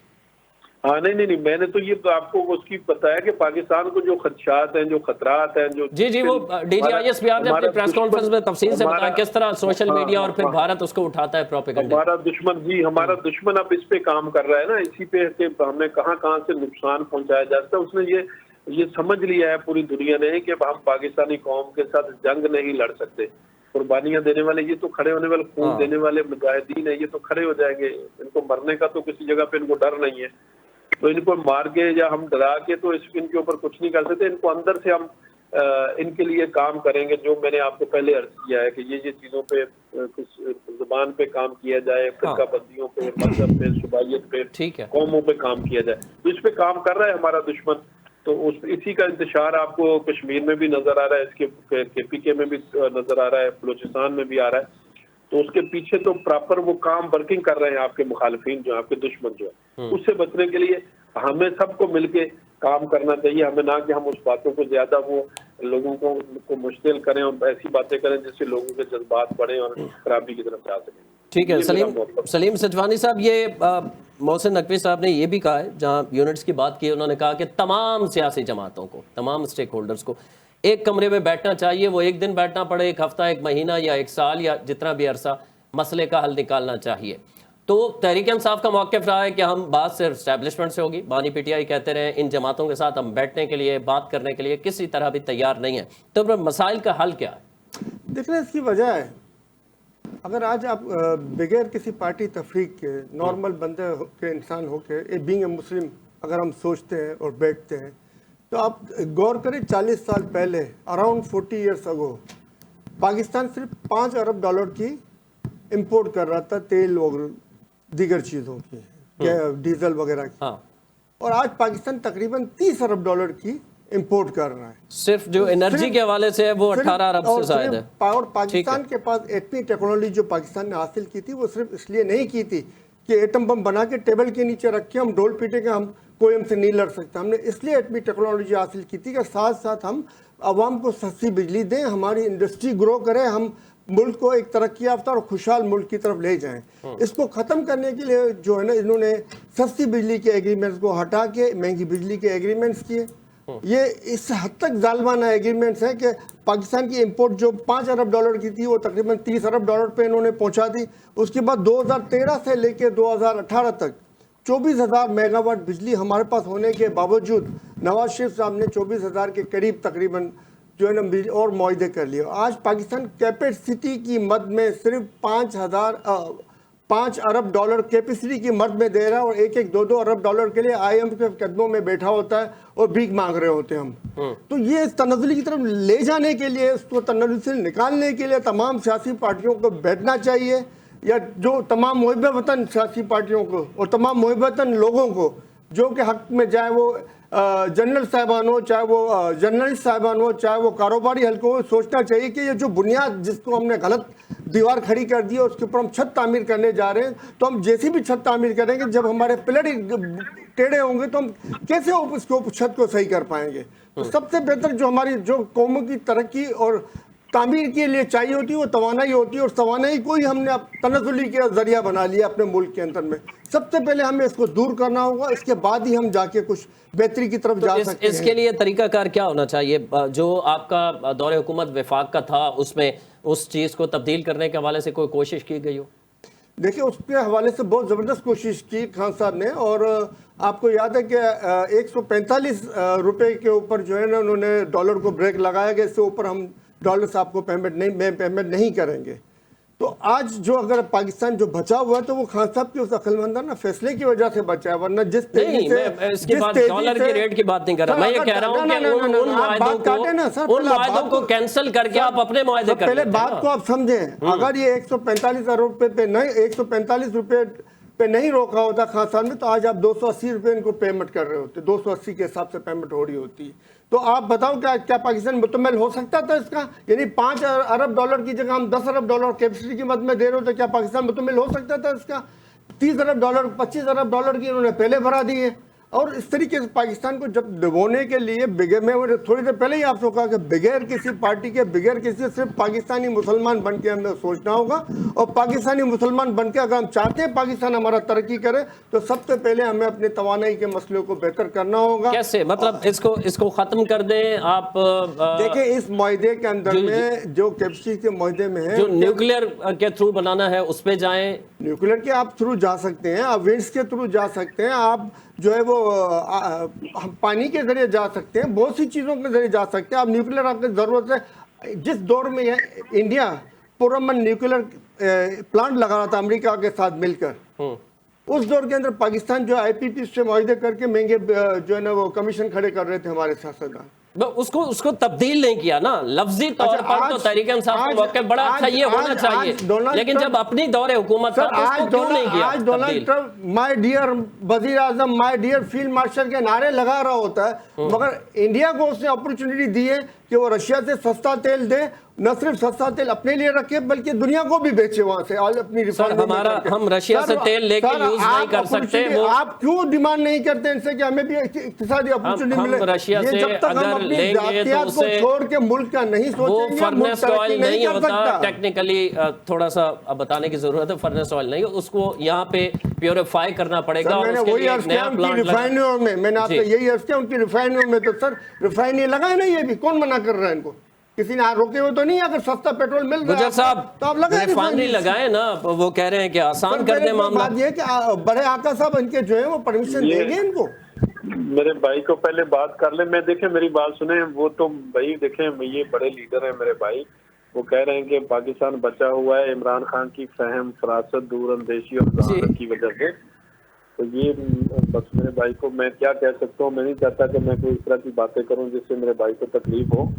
हाँ, नहीं, मैंने तो ये आपको उसकी पता है कि पाकिस्तान को जो खदशात हैं, जो खतरात हैं, जो जी वो DGISPR ने अपनी प्रेस कॉन्फ्रेंस में तफसील से बताया किस तरह सोशल मीडिया और फिर भारत उसको उठाता है प्रोपेगेंडा। हमारा दुश्मन अब इस पे काम कर रहा है ना, इसी पे हमें कहाँ से नुकसान पहुंचाया जाता है। उसने ये समझ लिया है पूरी दुनिया ने कि हम पाकिस्तानी कौम के साथ जंग नहीं लड़ सकते। कुर्बानियां देने वाले ये तो खड़े होने वाले, खून देने वाले मुजाहिदीन है, ये तो खड़े हो जाएंगे। इनको मरने का तो किसी जगह पे इनको डर नहीं है। तो इनको मार के या हम डरा के तो इनके ऊपर कुछ नहीं कर सकते। इनको अंदर से हम इनके लिए काम करेंगे, जो मैंने आपको पहले अर्ज किया है कि ये चीजों पे कुछ जुबान पे काम किया जाए, फिरका बंदियों पे, मजहब पे, सुबाइयत पे, कौमों पे काम किया जाए। तो इस पे काम कर रहा है हमारा दुश्मन। तो इसी का इंतशार आपको कश्मीर में भी नजर आ रहा है, इसके KPK में भी नजर आ रहा है, बलूचिस्तान में भी आ रहा है। तो उसके पीछे तो प्रॉपर वो काम वर्किंग कर रहे हैं आपके मुखालिफिन जो, आपके दुश्मन जो है। उससे बचने के लिए हमें सबको मिलके काम करना चाहिए। हमें ना कि हम उस बातों को ज्यादा वो लोगों को मुश्किल करें और ऐसी बातें करें जिससे लोगों के जज्बात बढ़े और खराबी की तरफ जा सकें। ठीक है, सलीम सचवानी साहब, ये मोहसिन नकवी साहब ने ये भी कहा है, जहां यूनिट्स की बात की, उन्होंने कहा कि तमाम सियासी जमातों को, तमाम स्टेक होल्डर्स को एक कमरे में बैठना चाहिए। वो एक दिन बैठना पड़े, एक हफ्ता, एक महीना या एक साल या जितना भी अरसा, मसले का हल निकालना चाहिए। तो तहरीक इंसाफ का मौक़िफ़ रहा है कि हम बात सिर्फ एस्टैब्लिशमेंट से होगी। बानी पीटीआई कहते रहे इन जमातों के साथ हम बैठने के लिए, बात करने के लिए किसी तरह भी तैयार नहीं है। तो मसाइल का हल क्या है? देखने इसकी वजह है, अगर आज आप बगैर किसी पार्टी तफरीक के नॉर्मल बंदे के इंसान होके बीइंग ए मुस्लिम अगर हम सोचते हैं और बैठते हैं, तो आप गौर करें 40 साल पहले, अराउंड 40 ईयर्स अगो, पाकिस्तान सिर्फ 5 अरब डॉलर की इंपोर्ट कर रहा था, तेल और दीगर चीज़ों की, डीजल वगैरह की। हाँ। और आज पाकिस्तान तकरीबन 30 अरब डॉलर की इंपोर्ट कर रहा है। सिर्फ जो एनर्जी के हवाले से है वो 18 अरब से शायद है। और पाकिस्तान के पास एटमी टेक्नोलॉजी जो पाकिस्तान ने हासिल की थी, वो सिर्फ इसलिए नहीं की थी कि एटम बम बना के टेबल के नीचे रख के हम ढोल पीटेंगे, हम कोई हमसे नहीं लड़ सकता। हमने इसलिए एटमी टेक्नोलॉजी हासिल की थी कि साथ साथ हम आवाम को सस्ती बिजली दें, हमारी इंडस्ट्री ग्रो करे, हम मुल्क को एक तरक्की याफ्ता और खुशहाल मुल्क की तरफ ले जाएं। इसको ख़त्म करने के लिए जो है ना, इन्होंने सस्ती बिजली के एग्रीमेंट्स को हटा के महंगी बिजली के एग्रीमेंट्स किए। ये इस हद तक जालमाना एग्रीमेंट्स हैं कि पाकिस्तान की इंपोर्ट जो 5 अरब डॉलर की थी, वो तकरीबन 30 अरब डॉलर पे इन्होंने पहुंचा दी। उसके बाद 2013 से लेकर 2018 तक 24,000 मेगावाट बिजली हमारे पास होने के बावजूद नवाज शरीफ साहब ने 24,000 के करीब तकरीबन जो है ना बिजली और मुआहदे कर लिए। आज पाकिस्तान कैपेसिटी की मद में सिर्फ 5 अरब डॉलर कैपेसिटी की मद में दे रहा है, और 1-2 अरब डॉलर के लिए IMF के कदमों में बैठा होता है और भीख मांग रहे होते हैं हम। तो ये तनज़्ज़ुली की तरफ ले जाने के लिए, उसको तनज़्ज़ुल से निकालने के लिए तमाम सियासी पार्टियों को बैठना चाहिए, या जो तमाम मुहिब वतन सियासी पार्टियों को और तमाम मुहिब वतन लोगों को जो कि हक में, चाहे वो जनरल साहिबान हो, चाहे वो जर्नलिस्ट साहिबान हो, चाहे वो कारोबारी हल्कों हो, सोचना चाहिए कि ये जो बुनियाद जिसको हमने गलत दीवार खड़ी कर दी है, उसके ऊपर हम छत तामीर करने जा रहे हैं। तो हम जैसी भी छत तामीर करेंगे, जब हमारे पिलर टेढ़े होंगे तो हम कैसे उसको छत को सही कर पाएंगे। तो सबसे बेहतर जो हमारी जो कौमों की तरक्की और तामीर के लिए चाहिए होती है, वो तवानाई होती है, और तवानाई को ही हमने तनज़्ज़ुली का जरिया बना लिया अपने मुल्क के अंदर में। सबसे पहले हमें इसको दूर करना होगा, इसके बाद ही हम जाके कुछ बेहतरी की तरफ जा सकते हैं। इसके लिए तरीकाकार क्या होना चाहिए? जो आपका दौरे हुकूमत वफाक का था, उसमें उस चीज़ को तब्दील करने के हवाले से कोई कोशिश की गई हो? देखिए, उसके हवाले से बहुत ज़बरदस्त कोशिश की खान साहब ने, और आपको याद है कि 145 रुपये के ऊपर जो है ना उन्होंने डॉलर को ब्रेक लगाया गया, इससे ऊपर हम डॉलर्स आपको पेमेंट नहीं करेंगे। तो आज जो अगर पाकिस्तान जो बचा हुआ है, तो वो खान साहब के उस अक्लमंदाना फैसले की वजह से बचा है, वरना जिस तेजी से इसके बाद डॉलर के रेट की बात नहीं कर रहा, मैं ये कह रहा हूं कि उन मुआहदों को कैंसिल करके आप अपने मुआहदे कर। पहले बात को आप समझें, अगर ये 145 अरब रुपए पे नहीं, 145 रुपए पे नहीं रोका होता खान साहब ने, तो आज आप 280 रुपये इनको पेमेंट कर रहे होते, 280 के हिसाब से पेमेंट हो रही होती। तो आप बताओ क्या पाकिस्तान मुतमल हो सकता था इसका? यानी 5 अरब डॉलर की जगह हम 10 अरब डॉलर कैपेसिटी की मद में दे रहे हो, तो क्या पाकिस्तान मुतमल हो सकता था इसका? 30 अरब डॉलर 25 अरब डॉलर की इन्होंने पहले भरा दी है। और इस तरीके से पाकिस्तान को जब डुबोने के लिए बगैर, मैं थोड़ी देर पहले ही आपको कहा कि बगैर किसी पार्टी के, बगैर किसी, सिर्फ पाकिस्तानी मुसलमान बन के हमें सोचना होगा। और पाकिस्तानी मुसलमान बन के अगर हम चाहते हैं पाकिस्तान हमारा तरक्की करे, तो सबसे पहले हमें अपने तवानाई के मसलों को बेहतर करना होगा। कैसे? मतलब इसको ख़त्म कर दें आप? देखिए, इस मुआहदे के अंदर में जो कैपेसिटी के मुआहदे में है, जो न्यूक्लियर के थ्रू बनाना है, उस पर जाएं। न्यूक्लियर के आप थ्रू जा सकते हैं, आप विंड्स के थ्रू जा सकते हैं, आप जो है वो पानी के जरिए जा सकते हैं, बहुत सी चीज़ों के जरिए जा सकते हैं। आप न्यूक्लियर आपकी ज़रूरत है। जिस दौर में इंडिया पुरअमन न्यूक्लियर प्लांट लगा रहा था अमेरिका के साथ मिलकर, उस दौर के अंदर पाकिस्तान जो IPP से मुआहदे करके महंगे जो है ना वो कमीशन खड़े कर रहे थे हमारे सियासतदान। उसको तब्दील नहीं किया ना, लफ्जी तौर पर तो तहरीक इंसाफ का मौक़िफ़ बड़ा अच्छा ये होना चाहिए, लेकिन जब अपनी दौरे हुकूमत था तो उसको क्यों नहीं किया? आज डोनाल्ड ट्रंप माय डियर वजीर आजम, माय डियर फील्ड मार्शल के नारे लगा रहा होता है, मगर इंडिया को उसने अपॉर्चुनिटी दी है कि वो रशिया से सस्ता तेल दे, न सिर्फ सस्ता तेल अपने लिए रखे बल्कि दुनिया को भी बेचे वहां से और अपनी सर रिफाइनरी में हमारा करके। हम रशिया से सर, तेल लेके सर, यूज नहीं आप कर सकते। वो आप क्यों डिमांड नहीं करते इनसे कि हमें भी इक्तिसादी अपॉर्चुनिटी हम मिले? रशिया ये से जब तक हम अगर अपनी लेंगे तो जातियात को उसे छोड़ के मुल्क का नहीं वो सोचेंगे, मुल्क फर्नेस तरक्की ऑयल नहीं कर होता, सकता। टेक्निकली थोड़ा सा बताने की जरूरत है। फर्नेस ऑयल नहीं, उसको यहाँ पे प्योरीफाई करना पड़ेगा सर, और मैंने उसके वही लिए अर्ज एक किया नया उनकी प्लांट लगा। रिफाइनरियों में, मैंने आपसे जी। यही अर्ज किया उनकी रिफाइनरियों में। तो सर रिफाइनरी लगाए ना, ये भी कौन मना कर रहा है इनको? किसी ने रोके हुए तो नहीं? अगर सस्ता पेट्रोल मिल रहा है गुजर साहब तो आप लगाए रिफाइनरी लगाए ना, वो कह रहे हैं कि आसान कर दे मामला। बात ये है कि बड़े आका साहब इनके जो है वो परमिशन ये- देंगे इनको? मेरे भाई को पहले बात कर ले। मैं देखे मेरी बात सुने, वो तो भाई देखे ये बड़े लीडर हैं मेरे भाई। वो कह रहे हैं कि पाकिस्तान बचा हुआ है इमरान खान की फहम, फरासत, दूरअंदेशी और जहानत की वजह से। तो ये बस मेरे भाई को मैं क्या कह सकता हूँ। मैं नहीं चाहता कि मैं कोई इस तरह की बातें करूँ जिससे मेरे भाई को तकलीफ हो।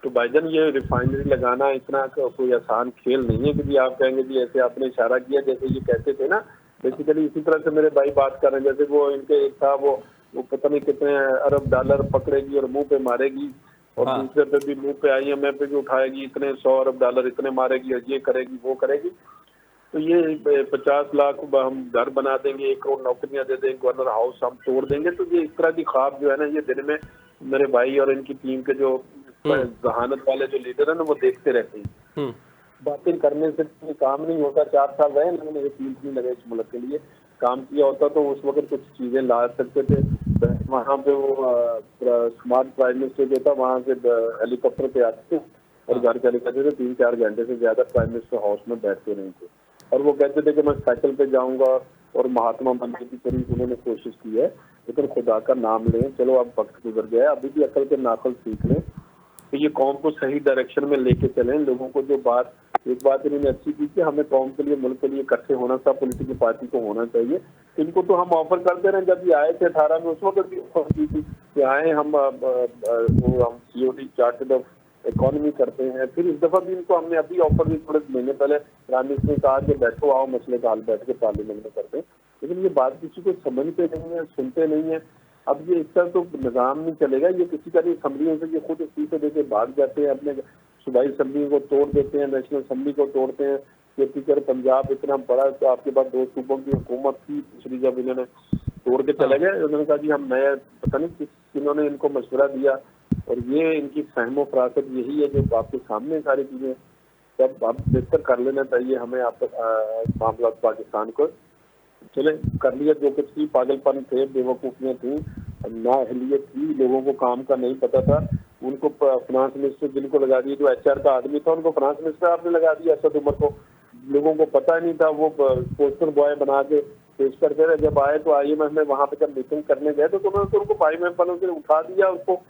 तो भाईजान ये रिफाइनरी लगाना इतना कोई आसान खेल नहीं है कि जी आप कहेंगे जी ऐसे आपने इशारा किया जैसे ये कहते थे ना। बेसिकली इसी तरह से मेरे भाई बात कर रहे हैं जैसे वो इनके एक था वो पता नहीं कितने अरब डॉलर पकड़ेगी और मुंह पे मारेगी, और हाँ। दूसरे पे भी मुंह पे IMF पे भी उठाएगी, इतने 100 अरब डॉलर इतने मारेगी और ये करेगी वो करेगी। तो ये 50 लाख हम घर बना देंगे, 1 करोड़ नौकरियां दे देंगे, गवर्नर हाउस हम तोड़ देंगे। तो ये इस तरह की ख्वाब जो है ना, ये दिन में मेरे भाई और इनकी टीम के जो जहानत वाले जो लीडर है ना वो देखते रहते हैं। बातें करने से कोई काम नहीं होता। 4 साल रहे मैंने, एक टीम नहीं लगे इस मुल्क के लिए। काम किया होता तो उस वक्त कुछ चीजें ला सकते थे। वहाँ पे वो स्मार्ट प्राइम मिनिस्टर जो था वहाँ से हेलीकॉप्टर पे आते थे और घर चले जाते थे। 3-4 घंटे से ज्यादा प्राइम मिनिस्टर हाउस में बैठते नहीं थे, और वो कहते थे कि मैं साइकिल पे जाऊंगा और महात्मा बनने की पूरी उन्होंने कोशिश की है। लेकिन खुदा का नाम लें, चलो अब वक्त गुजर गया है, अभी भी अकल के नाकल सीख लें। तो ये कौम को सही डायरेक्शन में लेके चलें। लोगों को जो एक बात इन्होंने अच्छी की कि हमें कौम के लिए, मुल्क के लिए इकट्ठे होना, सब पॉलिटिकल पार्टी को होना चाहिए। इनको तो हम ऑफर करते रहे, जब ये आए थे 18 में उस वक्त भी ऑफर की थी कि आए हम COD चार्टर्ड ऑफ इकोनॉमी करते हैं। फिर इस दफा भी इनको हमने अभी ऑफर दी, थोड़े महीने पहले प्राइम मिनिस्टर ने कहा कि बैठो आओ मसले का हल बैठ के पार्लियामेंट में करते हैं। लेकिन ये बात किसी को समझते नहीं है, सुनते नहीं है। अब ये इस तरह तो निज़ाम नहीं चलेगा। ये किसी का नहीं, असम्बलियों से ये खुद इस्तीफे देके भाग जाते हैं, अपने सूबाई असम्बली को तोड़ देते हैं, नेशनल असम्बली को तोड़ते हैं। ये टीचर पंजाब इतना बड़ा, तो आपके पास 2 सूबों की हुकूमत थी पिछली, जब इन्होंने तोड़ के चले गए। उन्होंने कहा जी हम नया, पता नहीं किन्होंने इनको मशवरा दिया, और ये इनकी फहमो फरासत यही है जो आपके सामने सारी चीजें। सब अब बेहतर कर लेना चाहिए हमें आप मामला पाकिस्तान को। चले कर लिया जो कुछ थी, पागलपन थे, बेवकूफियां थी, नाअहलियत थी, लोगों को काम का नहीं पता था। उनको फाइनेंस मिनिस्टर जिनको लगा दिया, जो HR का आदमी था उनको फाइनेंस मिनिस्टर आपने लगा दिया असद उमर को। लोगों को पता नहीं था, वो पोस्टर बॉय बना के पेश करते रहे। जब आए तो IMF में वहां पे जब मीटिंग करने गए तो उन्होंने उनको IMF वालों से उठा दिया। उसको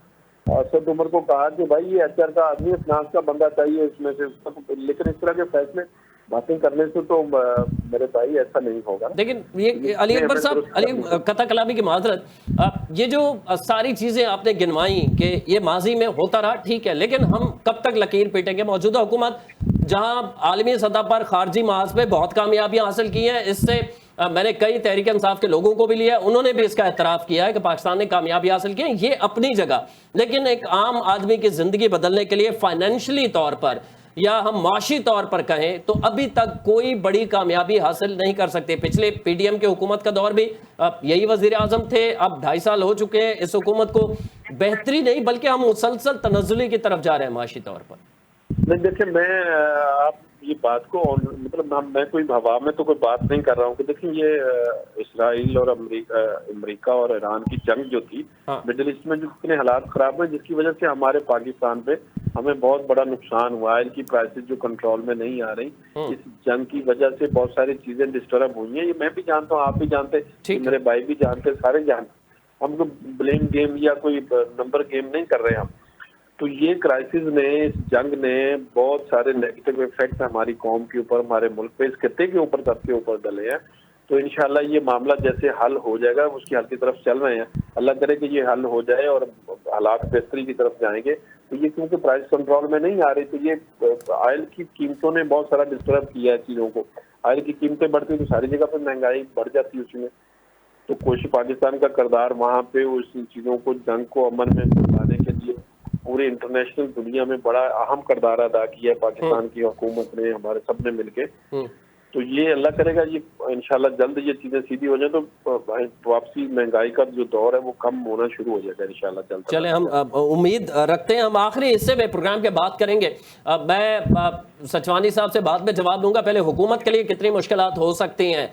असद उमर को कहा कि भाई ये HR का आदमी है, फाइनेंस का बंदा चाहिए इसमें से। लेकिन इस तरह के फैसले बातें करने से तो मेरे भाई ऐसा नहीं होगा। लेकिन ये अली अकबर साहब, अली कथा कलामी की माजरत, ये जो सारी चीजें आपने गिनवाई कि ये माजी में होता रहा, ठीक है, लेकिन हम कब तक लकीर पीटेंगे? मौजूदा हुकूमत जहां आलमी सतह पर खारजी महाज पे बहुत कामयाबियां हासिल की हैं, इससे मैंने कई तहरीक इंसाफ के लोगों को भी लिया, उन्होंने भी इसका एतराफ़ किया है कि पाकिस्तान ने कामयाबी हासिल की है, ये अपनी जगह। लेकिन एक आम आदमी की जिंदगी बदलने के लिए फाइनेंशियली तौर पर या हम माशी तौर पर कहें तो अभी तक कोई बड़ी कामयाबी हासिल नहीं कर सकते। पिछले PDM के हुकूमत का दौर भी यही वजीर आजम थे, अब 2.5 साल हो चुके हैं। इस हुकूमत को बेहतरी नहीं बल्कि हम मुसलसल तनज़्ज़ुली की तरफ जा रहे हैं माशी तौर पर। नहीं देखिए, मैं आप ये बात को मतलब मैं कोई हवा में तो कोई बात नहीं कर रहा हूँ कि देखिए ये इसराइल और अमेरिका और ईरान की जंग जो थी मिडिल ईस्ट में, जो इतने हालात खराब हुए जिसकी वजह से हमारे पाकिस्तान पे हमें बहुत बड़ा नुकसान हुआ। ऑयल की प्राइसेस जो कंट्रोल में नहीं आ रही, इस जंग की वजह से बहुत सारी चीजें डिस्टर्ब हुई हैं। ये मैं भी जानता हूँ, आप भी जानते, मेरे भाई भी जानते, सारे जानते। हम लोग ब्लेम गेम या कोई नंबर गेम नहीं कर रहे हम। तो ये क्राइसिस ने, इस जंग ने बहुत सारे नेगेटिव इफेक्ट हमारी कौम के ऊपर, हमारे मुल्क पे, इस खित्ते के ऊपर, सबके ऊपर डले हैं। तो इंशाल्लाह ये मामला जैसे हल हो जाएगा, उसकी हल की तरफ चल रहे हैं। अल्लाह करे कि ये हल हो जाए और हालात बेहतरी की तरफ जाएंगे। तो ये क्योंकि प्राइस कंट्रोल में नहीं आ रही, तो ये ऑयल की कीमतों ने बहुत सारा डिस्टर्ब किया है चीज़ों को। ऑयल की कीमतें बढ़ती तो सारी जगह पर महंगाई बढ़ जाती है उसमें। तो कोशिश पाकिस्तान का किरदार वहाँ पे उस चीज़ों को, जंग को अमन में लाने के लिए पूरे इंटरनेशनल दुनिया में बड़ा अहम किरदार अदा किया है पाकिस्तान की हुकूमत ने, हमारे सबने मिलके। तो ये अल्लाह करेगा ये इंशाल्लाह जल्द ये चीजें सीधी हो जाए तो वापसी महंगाई का जो दौर है वो कम होना शुरू हो जाएगा इंशाल्लाह जल्द। चले हम उम्मीद रखते हैं। हम आखिरी हिस्से में प्रोग्राम के बात करेंगे। मैं सचवानी साहब से बाद में जवाब दूंगा, पहले हुकूमत के लिए कितनी मुश्किलात हो सकती हैं।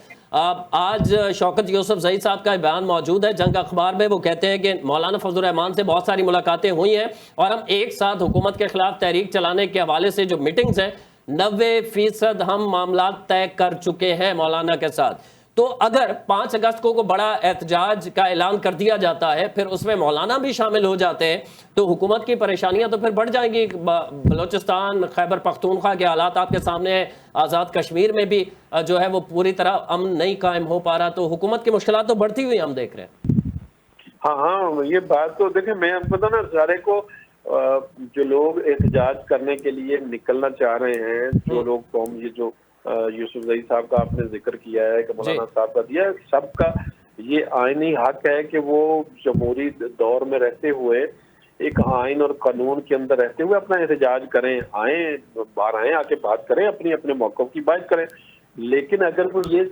आज शौकत यूसुफ ज़ई साहब का बयान मौजूद है जंग अखबार में। वो कहते हैं कि मौलाना फजल रहमान से बहुत सारी मुलाकातें हुई हैं और हम एक साथ हुकूमत के खिलाफ तहरीक चलाने के हवाले से जो मीटिंग्स हैं 90% हम मामला तय कर चुके हैं मौलाना के साथ। तो अगर 5 अगस्त को बड़ा एहतजाज का ऐलान कर दिया जाता है, फिर उसमें मौलाना भी शामिल हो जाते हैं, तो हुकूमत की परेशानियां तो फिर बढ़ जाएंगी। बलोचिस्तान, खैबर पख्तूनख्वा के हालात आपके सामने है, आज़ाद कश्मीर में भी जो है वो पूरी तरह अमन नहीं कायम हो पा रहा, तो हुकूमत की मुश्किलात तो बढ़ती हुई हम देख रहे हैं। हाँ, ये बात तो देखें, मैं आपको पता ना सारे को जो लोग एहतजाज करने के लिए निकलना चाह रहे हैं, जो लोग कौम, ये जो यूसुफ ज़ई साहब का आपने जिक्र किया है कि मौलाना साहब का दिया, सबका ये आईनी हक है कि वो जमहूरी दौर में रहते हुए एक आइन और कानून के अंदर रहते हुए अपना एहतजाज करें, आए बाहर आए, आके बात करें, अपनी अपने मौक़िफ़ की बात करें। लेकिन अगर कोई ये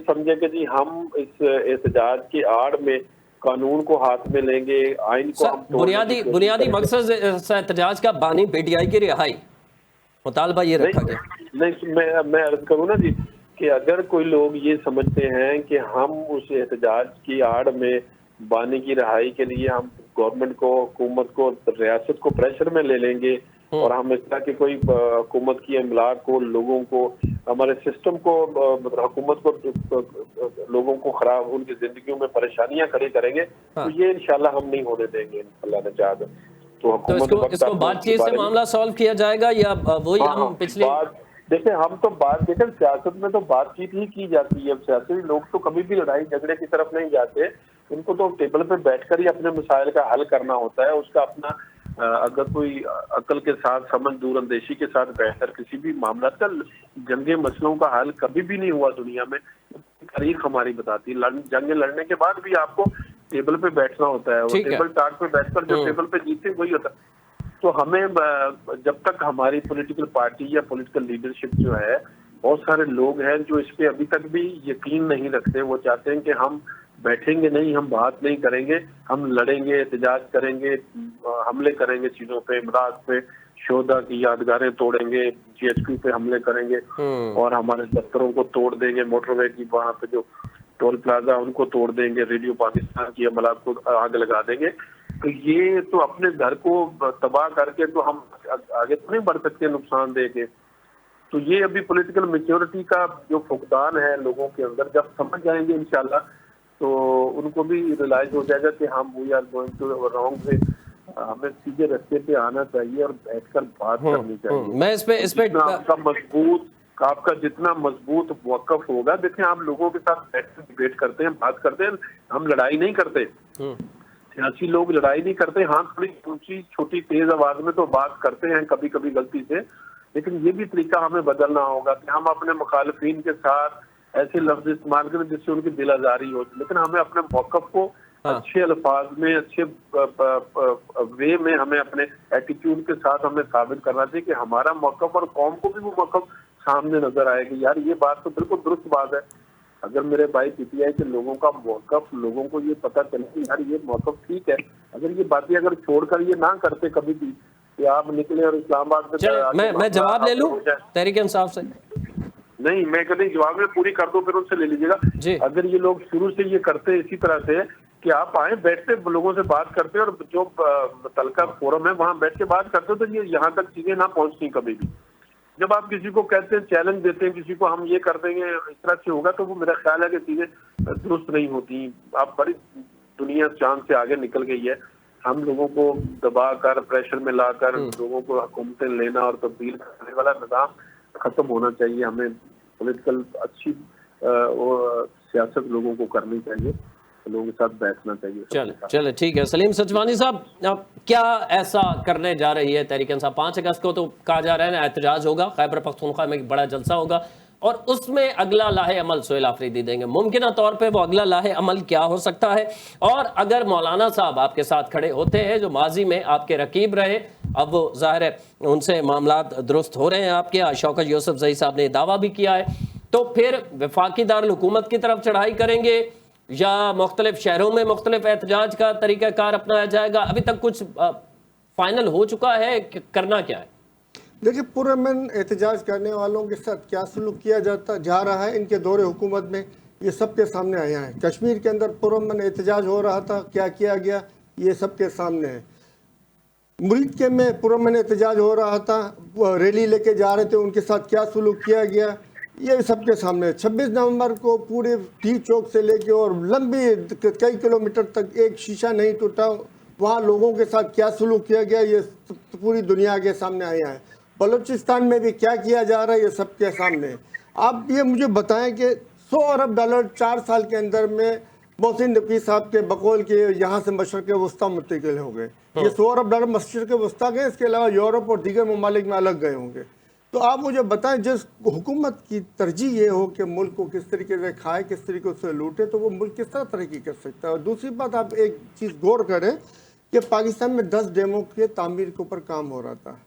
समझे कि जी हम इस एहतजाज की आड़ में कानून को हाथ में लेंगे, आइन को हम बुनियादी मकसद एहतजाज का बानी पीटीआई की रिहाई मुतालबा ये रखा गया। नहीं, मैं अर्ज करूँ ना जी कि अगर कोई लोग ये समझते हैं कि हम उस एहतजाज की आड़ में बानी की रिहाई के लिए हम गवर्नमेंट को, हुकूमत को, रियासत को प्रेशर में ले लेंगे और हम इस तरह की कोई हुकूमत की अमलाक को, लोगों को, हमारे सिस्टम को, हुकूमत को, लोगों को खराब, उनकी जिंदगियों में परेशानियां खड़ी करेंगे, तो ये इंशाल्लाह हम नहीं होने देंगे अल्लाह ने चाहा तो इसको बातचीत से मामला सॉल्व किया जाएगा या वही हम पिछले देखिए हम तो बात देखें, सियासत में तो बातचीत ही की जाती है। सियासी लोग तो कभी भी लड़ाई झगड़े की तरफ नहीं जाते, उनको तो टेबल पे बैठकर ही अपने मसाइल का हल करना होता है। उसका अपना अगर कोई अकल के साथ, समझ, दूरअंदेशी के साथ बैठकर किसी भी मामला का, जंगे मसलों का हल कभी भी नहीं हुआ दुनिया में, तारीख हमारी बताती है। जंगे लड़ने के बाद भी आपको टेबल पे बैठना होता है, और टेबल टाट पे बैठकर जो टेबल पे जीते वही होता है। तो हमें जब तक हमारी पॉलिटिकल पार्टी या पॉलिटिकल लीडरशिप जो है, बहुत सारे लोग हैं जो इस पे अभी तक भी यकीन नहीं रखते, वो चाहते हैं कि हम बैठेंगे नहीं, हम बात नहीं करेंगे, हम लड़ेंगे, एहतजाज करेंगे, हमले करेंगे चीजों पे, इमरात पे, शोधा की यादगारें तोड़ेंगे, GHQ पे हमले करेंगे और हमारे दफ्तरों को तोड़ देंगे, मोटरवे की वहाँ पे जो टोल प्लाजा उनको तोड़ देंगे, रेडियो पाकिस्तान की अमलात को आग लगा देंगे। तो ये तो अपने घर को तबाह करके तो हम आगे तो नहीं बढ़ सकते नुकसान देके। तो ये अभी पॉलिटिकल मैच्योरिटी का जो फुकदान है लोगों के अंदर, जब समझ जाएंगे इंशाल्लाह तो उनको भी रियलाइज हो जाएगा कि हम we are going to wrong way, हमें सीधे रास्ते पे आना चाहिए और बैठकर बात करनी चाहिए। मैं इस पे आपका जितना मजबूत वक़्फ़ होगा, देखें आप लोगों के साथ बैठकर डिबेट करते हैं, बात करते हैं, हम लड़ाई नहीं करते, सियासी लोग लड़ाई नहीं करते। हाँ, थोड़ी ऊंची छोटी तेज आवाज में तो बात करते हैं कभी कभी गलती से, लेकिन ये भी तरीका हमें बदलना होगा कि हम अपने मुखालिफिन के साथ ऐसे लफ्ज इस्तेमाल करें जिससे उनकी दिल आजारी हो, लेकिन हमें अपने मौक़िफ़ को अच्छे अल्फाज में, अच्छे वे में, हमें अपने एटीट्यूड के साथ हमें साबित करना चाहिए कि हमारा मौक़िफ़, और कौम को भी वो मौक़िफ़ सामने नजर आएगी। यार ये बात तो बिल्कुल दुरुस्त बात है। अगर मेरे भाई PTI के लोगों का मौक़िफ़, लोगों को ये पता चले कि यार ये मौक़िफ़ ठीक है, अगर ये बातें अगर छोड़कर ये ना करते कभी भी कि आप निकले और इस्लामाबाद में, मैं जवाब ले लूं तहरीक इंसाफ से? नहीं, मैं कहते जवाब में पूरी कर दो, फिर उनसे ले लीजिएगा। अगर ये लोग शुरू से ये करते इसी तरह से कि आप आए, बैठते, लोगों से बात करते और जो मुतल्लिका फोरम है वहाँ बैठ के बात करते, तो ये यहाँ तक चीजें ना पहुँचती कभी भी। जब आप किसी को कहते हैं, चैलेंज देते हैं किसी को, हम ये कर देंगे, इस तरह से होगा, तो वो मेरा ख्याल है कि चीजें दुरुस्त नहीं होती। आप बड़ी दुनिया चांद से आगे निकल गई है। हम लोगों को दबा कर, प्रेशर में लाकर लोगों को हुकूमतें लेना और तब्दील करने वाला निज़ाम खत्म होना चाहिए। हमें पॉलिटिकल अच्छी सियासत लोगों को करनी चाहिए, लोगों के साथ बैठना चाहिए। चले ठीक है। सलीम सचवानी साहब, क्या ऐसा करने जा रही है तहरीक इंसाफ? 5 अगस्त को तो कहा जा रहा है ना एहतजाज होगा, खैबर पख्तूनख्वा में एक बड़ा जलसा होगा, और उसमें अगला लाहे अमल सोहेल आफरीदी देंगे। मुमकिन तौर पे वो अगला लाहे अमल क्या हो सकता है, और अगर मौलाना साहब आपके साथ खड़े होते हैं जो माजी में आपके रकीब रहे, अब वो जाहिर है उनसे मामलात दुरुस्त हो रहे हैं आपके, शौकत यूसुफजई साहब ने दावा भी किया है, तो फिर वफाकी दारुल हुकूमत की तरफ चढ़ाई करेंगे या मुख्तलिफ शहरों में मुख्तलिफ एहतजाज का तरीक़ाकार अपनाया जाएगा? अभी तक कुछ फाइनल हो चुका है कि करना क्या है? देखिए, पुरअमन एहतजाज करने वालों के साथ क्या सलूक किया जा रहा है इनके दौरे हुकूमत में, ये सबके सामने आया है। कश्मीर के अंदर पुरअमन एहतजाज हो रहा था, क्या किया गया ये सबके सामने है। मुल्क के में पुरअमन एहतजाज हो रहा था, रैली लेके जा रहे थे, उनके साथ क्या सलूक किया गया ये सबके सामने है। 26 नवंबर को पूरे टी चौक से लेके और लंबी कई किलोमीटर तक एक शीशा नहीं टूटा, वहाँ लोगों के साथ क्या सलूक किया गया ये पूरी दुनिया के सामने आया है। बलूचिस्तान में भी क्या किया जा रहा है ये सबके सामने है। आप ये मुझे बताएं कि $100 अरब 4 साल के अंदर में मोहसिन नकवी साहब के बकौल के यहाँ से मशरक़ वस्ता मुंतकिल हो गए। ये $100 अरब मशरक़ वस्ता गए, इसके अलावा यूरोप और दीगर ममालिक में अलग गए होंगे। तो आप मुझे बताएं, जिस हुकूमत की तरजीह ये हो कि मुल्क को किस तरीके से खाए, किस तरीके से लूटे, तो वो मुल्क किस तरह तरक्की कर सकता है। और दूसरी बात, आप एक चीज़ गौर करें कि पाकिस्तान में 10 डैमों के तामीर के ऊपर काम हो रहा था,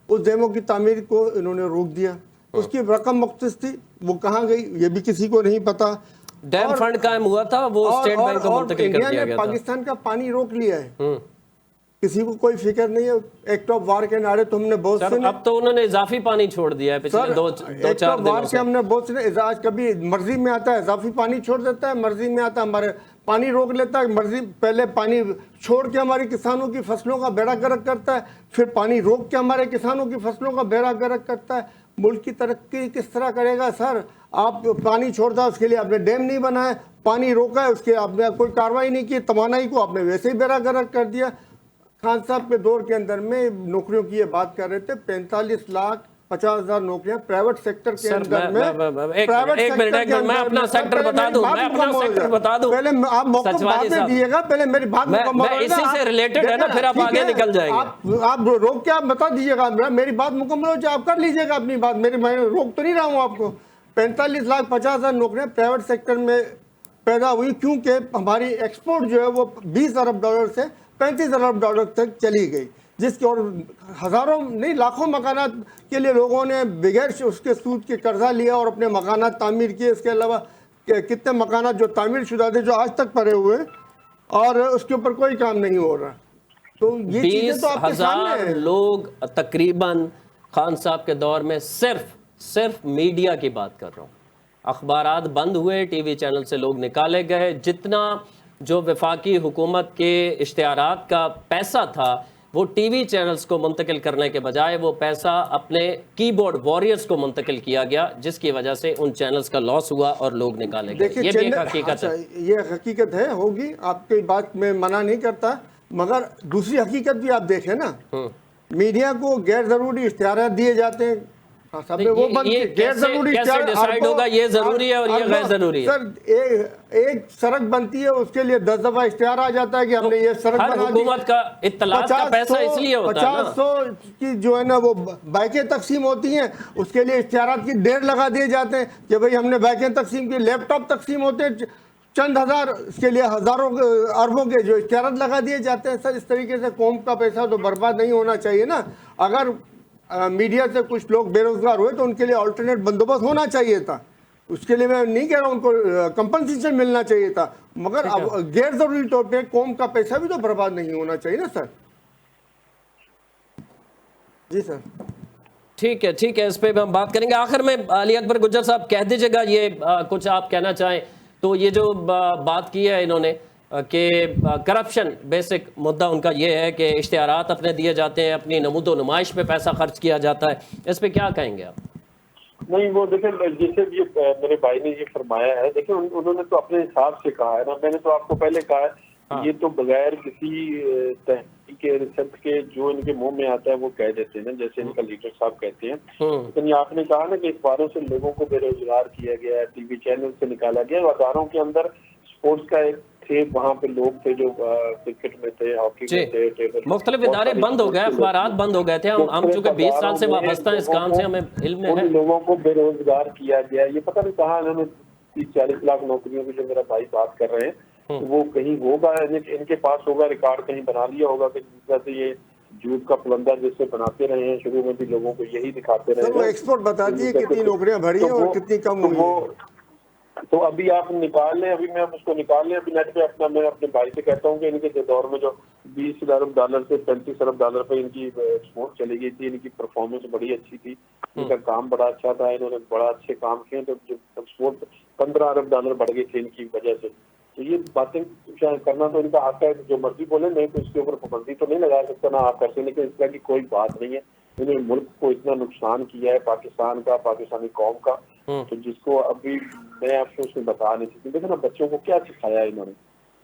उस डैमों की तामीर को इन्होंने रोक दिया, उसकी रकम मुख्तस थी, वो कहाँ गई ये भी किसी को नहीं पता। डैम फंड कायम हुआ था, वो स्टेट बैंक को मुंतकिल कर दिया गया था। पाकिस्तान का पानी रोक लिया है, किसी को कोई फिक्र नहीं है। एक्ट ऑफ वार के नारे तो हमने बहुत सुने, अब तो उन्होंने इजाफी पानी छोड़ दिया है पिछले दो चार दिनों से। हमने बहुत सुने, इजाज कभी मर्जी में आता है इजाफी पानी छोड़ देता है, मर्जी में आता है हमारे पानी रोक लेता है, मर्जी पहले पानी छोड़ के हमारे किसानों की फसलों का बेड़ा गर्क करता है, फिर पानी रोक के हमारे किसानों की फसलों का बेड़ा गर्क करता है। मुल्क की तरक्की किस तरह करेगा सर? आप पानी छोड़ता है उसके लिए आपने डैम नहीं बनाया, पानी रोका है उसके आपने कोई कार्रवाई नहीं की, तवानाई को आपने वैसे ही बेड़ा गर्क कर दिया। खान साहब के दौर के अंदर में नौकरियों की ये बात कर रहे थे, 45,50,000 नौकरियां प्राइवेट सेक्टर के अंदर में। एक मिनट मैं अपना सेक्टर बता दूं, पहले आप मौका बाद में दीजिएगा, पहले मेरी बात मुकम्मल हो जाए। इसी से रिलेटेड है ना, फिर आप आगे निकल जाएंगे। आप रोक के आप बता दीजिएगा, मेरी बात मुकम्मल हो जाए, आप कर लीजिएगा अपनी बात, मैं रोक तो नहीं रहा हूँ आपको। 45,50,000 नौकरियां प्राइवेट सेक्टर में पैदा हुई, क्योंकि हमारी एक्सपोर्ट जो है वो $20 अरब से $35 अरब तक चली गई, जिसके और हज़ारों नहीं लाखों मकानात के लिए लोगों ने बगैर उसके सूद के कर्जा लिया और अपने मकानात तामीर किए। इसके अलावा कितने मकानात जो तामीर शुदा थे जो आज तक पड़े हुए और उसके ऊपर कोई काम नहीं हो रहा। तो ये चीज़ें तो आपके सामने हैं। लोग तकरीबन खान साहब के दौर में सिर्फ मीडिया की बात कर रहा हूँ, अखबारात बंद हुए, टीवी चैनल से लोग निकाले गए, जितना जो वफाकी हुकूमत के इश्तिहारात का पैसा था वो टीवी चैनल्स को मुंतकिल करने के बजाय वो पैसा अपने कीबोर्ड वॉरियर्स को मुंतकिल किया गया, जिसकी वजह से उन चैनल्स का लॉस हुआ और लोग निकाले गए। ये भी एक हकीकत है। ये हकीकत है, होगी, आपकी बात में मना नहीं करता, मगर दूसरी हकीकत भी आप देखें ना, मीडिया को गैर जरूरी इश्तिहारात दिए जाते हैं। हाँ, सब वो गैर जरूरी डिसाइड होगा ये जरूरी है और ये गैर जरूरी है। सर एक सड़क बनती है उसके लिए 10 दफा इश्तिहार आ जाता है कि हमने ये सड़क बना दी। हुकूमत का इत्तलात का पैसा इसलिए होता है ना। 50-100 की जो है ना वो बाइकें तकसीम होती हैं, उसके लिए इश्तिहारात की ढेर लगा दिए जाते हैं कि भाई हमने बाइकें तकसीम की। लैपटॉप तकसीम होते हैं चंद हज़ार, इसके लिए हज़ारों अरबों के जो इश्तिहारात लगा दिए जाते हैं। सर इस तरीके से कौम का पैसा तो बर्बाद नहीं होना चाहिए ना। अगर मीडिया से कुछ लोग बेरोजगार हुए तो उनके लिए अल्टरनेट बंदोबस्त होना चाहिए था, उसके लिए मैं नहीं कह रहा हूं उनको कंपनसेशन मिलना चाहिए था, मगर अब गैर जरूरी तौर पे कौम का पैसा भी तो बर्बाद नहीं होना चाहिए ना सर। जी सर ठीक है, इस पे हम बात करेंगे। आखिर में अली अकबर गुज्जर साहब कह दीजिएगा, ये कुछ आप कहना चाहें तो। ये जो बात की है इन्होंने कि करप्शन बेसिक मुद्दा उनका ये है कि इश्तिहारात अपने दिए जाते हैं, अपनी नमूदो नुमाइश पे पैसा खर्च किया जाता है, इस पे क्या कहेंगे आप? नहीं, वो देखें जैसे ये मेरे भाई ने ये फरमाया है, देखें उन्होंने तो अपने हिसाब से कहा है ना। मैंने तो आपको पहले कहा है, हाँ। ये तो बगैर किसी तहकीक के रिसर्च के जो इनके मुंह में आता है वो कह देते हैं ना, जैसे इनका लीडर साहब कहते हैं। लेकिन आपने कहा ना कि अखबारों से लोगों को बेरोजगार किया गया, टीवी चैनल से निकाला गया, अखबारों के अंदर स्पोर्ट्स का एक देखें वहाँ पे लोग थे जो क्रिकेट में थे, हॉकी जी। में थे, टेबल, मुख्तलिफ इदारे बंद हो गए, अखबारात बंद हो गए थे। हम चूंकि 20 साल से वाबस्ता हैं इस काम से, हमें इल्म उन है। लोगों को बेरोजगार किया गया। ये पता नहीं कहाँ इन्होंने 30-40 लाख नौकरियों की जो मेरा भाई बात कर रहे हैं, तो वो कहीं होगा, इनके पास होगा, रिकॉर्ड कहीं बना लिया होगा कि जैसे ये झूठ का पुलंदा जिससे बनाते रहे हैं, शुरू में भी लोगों को यही दिखाते रहे। सर वो एक्सपोर्ट बताती है कितनी नौकरियां भरी हैं और कितनी कम हुई हैं। तो अभी आप निकाल लें, अभी मैं उसको निकाल लें अभी नेट पे अपना। मैं अपने भाई से कहता हूँ कि इनके दौर में जो 20 अरब डॉलर से 35 अरब डॉलर पे इनकी एक्सपोर्ट चली गई थी, इनकी परफॉर्मेंस बड़ी अच्छी थी, इनका काम बड़ा अच्छा था, इन्होंने बड़ा अच्छे काम किए, तो जो एक्सपोर्ट 15 अरब डॉलर बढ़ गए थे इनकी वजह से। तो ये बातें करना तो इनका हक है, जो मर्जी बोले, नहीं तो इसके ऊपर पाबंदी तो नहीं लगा सकता ना आप कर सकते, लेकिन इस तरह की कोई बात नहीं है। इन्होंने मुल्क को इतना नुकसान किया है, पाकिस्तान का, पाकिस्तानी कौम का, तो जिसको अभी मैं आपको उसमें बता नहीं सकती। देखो ना, बच्चों को क्या सिखाया इन्होंने,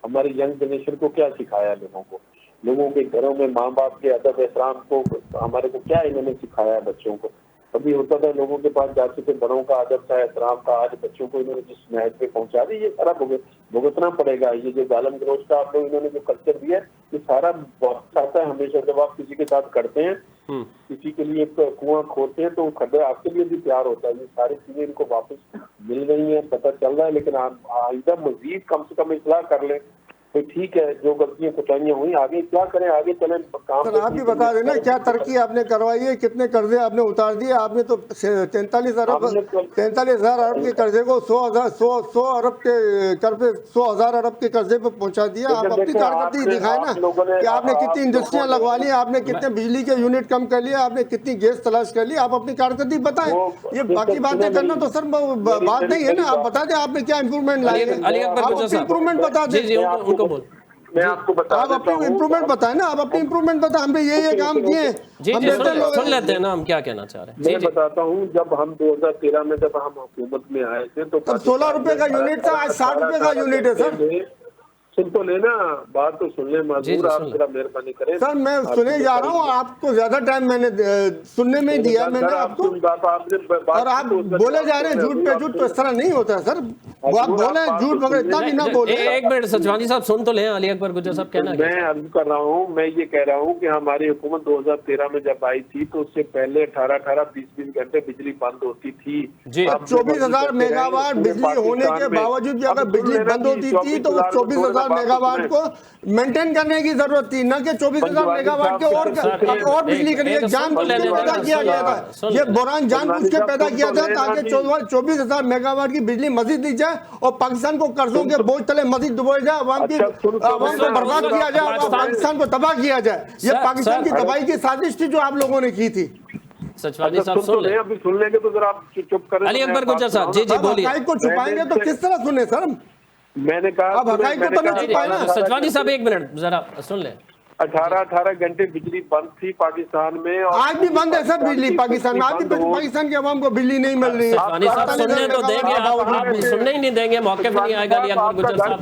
हमारे यंग जनरेशन को क्या सिखाया, लोगों के घरों में माँ बाप के अदब एहतराम को, हमारे को क्या इन्होंने सिखाया बच्चों को। अभी होता था लोगों के पास जाते थे, बड़ों का अदब था, एहतराम था, आज बच्चों को इन्होंने जिस नहज पे पहुंचा दी, ये सारा भुगतना पड़ेगा। ये जो गालम गलोच का आप लोग इन्होंने जो कल्चर दिया, ये सारा वापस आता है हमेशा। जब आप किसी के साथ करते हैं, किसी के लिए कुआं खोदते हैं, तो खड्डा आपके लिए भी तैयार होता है। ये सारी चीजें इनको वापस मिल गई हैं, पता चल रहा है, लेकिन आइंदा मजीद कम से कम इस्लाह कर लें। तो ठीक है, जो गलतियां कुताहियां हुई आगे क्या करें, आगे चलें काम। सर आप भी बता देना क्या तरक्की आपने करवाई है, कितने कर्जे आपने उतार दिए। आपने तो 43,000 अरब के कर्जे को 100 अरब के कर्जे 100,000 अरब के कर्जे पे पहुंचा दिया। आप अपनी कारकर्दगी दिखाए ना कि आपने कितनी इंडस्ट्रियां लगवा ली, आपने कितने बिजली के यूनिट कम कर लिए, आपने कितनी गैस तलाश कर ली। आप अपनी कारकर्दगी बताएं। ये बाकी बातें करना तो सर बात नहीं है ना। आप बता दें आपने क्या इम्प्रूवमेंट लाई है, इम्प्रूवमेंट बता दें। मैं आपको बता आप अपनी इम्प्रूवमेंट बताएं ना, आप अपनी इम्प्रूवमेंट बताएं। हमने ये काम किए, हम सुन लेते हैं ना हम क्या कहना चाह रहे हैं। मैं बताता हूँ, जब हम 2013 में जब हम हुकूमत में आए थे तो तब 16 रुपए का यूनिट था, आज 60 रुपए का यूनिट है सर। सुन तो लेना, बात तो सुन ले माजूर, आप जरा मेहरबानी करें। सर मैं सुने जा रहा हूँ, आपको ज्यादा टाइम मैंने सुनने में दिया मैंने आपको, और आप बोले जा रहे हैं झूठ पे झूठ। तो इस तरह नहीं होता है सर, वो आप बोले झूठ मगर इतना भी ना बोले। एक मिनट सचवानी साहब सुन तो लें, अली अकबर गुज्जर साहब कहना। मैं अर्ज कर रहा हूँ, मैं ये कह रहा हूँ कि हमारी हुकूमत 2013 में जब आई थी तो उससे पहले 18-18, 20-20 घंटे बिजली बंद होती थी। 24,000 मेगावाट बिजली होने के बावजूद अगर बिजली बंद होती थी तो 24,000 मेगावाट को मेंटेन करने की जरूरत थी, न कि 24,000 मेगावाट के और बिजली के लिए जानबूझ के पैदा किया गया था। ये बुरान जानबूझ के पैदा किया था ताकि 24,000 मेगावाट की बिजली मजीद दी जाए और पाकिस्तान को कर्जों के बोझ तले मजीद डुबोया जाए, आवाम को बर्बाद किया जाए, पाकिस्तान को तबाह किया जाए। ये पाकिस्तान की तबाही की साजिश थी जो आप लोगों ने की थी। सचवानी साहब सुन ले, अभी सुन लेंगे तो जरा आप चुप करें। अली अकबर गुज्जर साहब जी जी बोलिए। हक़ाइक़ को छुपाएंगे तो किस तरह सुने सर? मैंने कहा अब हक़ाइक़ को तो नहीं छुपाए ना। सचवानी साहब एक मिनट जरा सुन ले। 18-18 घंटे बिजली बंद थी पाकिस्तान में, और आज भी बंद है सर बिजली पाकिस्तान में। आज भी पाकिस्तान के अवाम को बिजली नहीं मिल रही है। सचवानी साहब सुनने तो देंगे, आप सुनने ही नहीं देंगे, मौके पे नहीं आएगा। अली अकबर गुज्जर साहब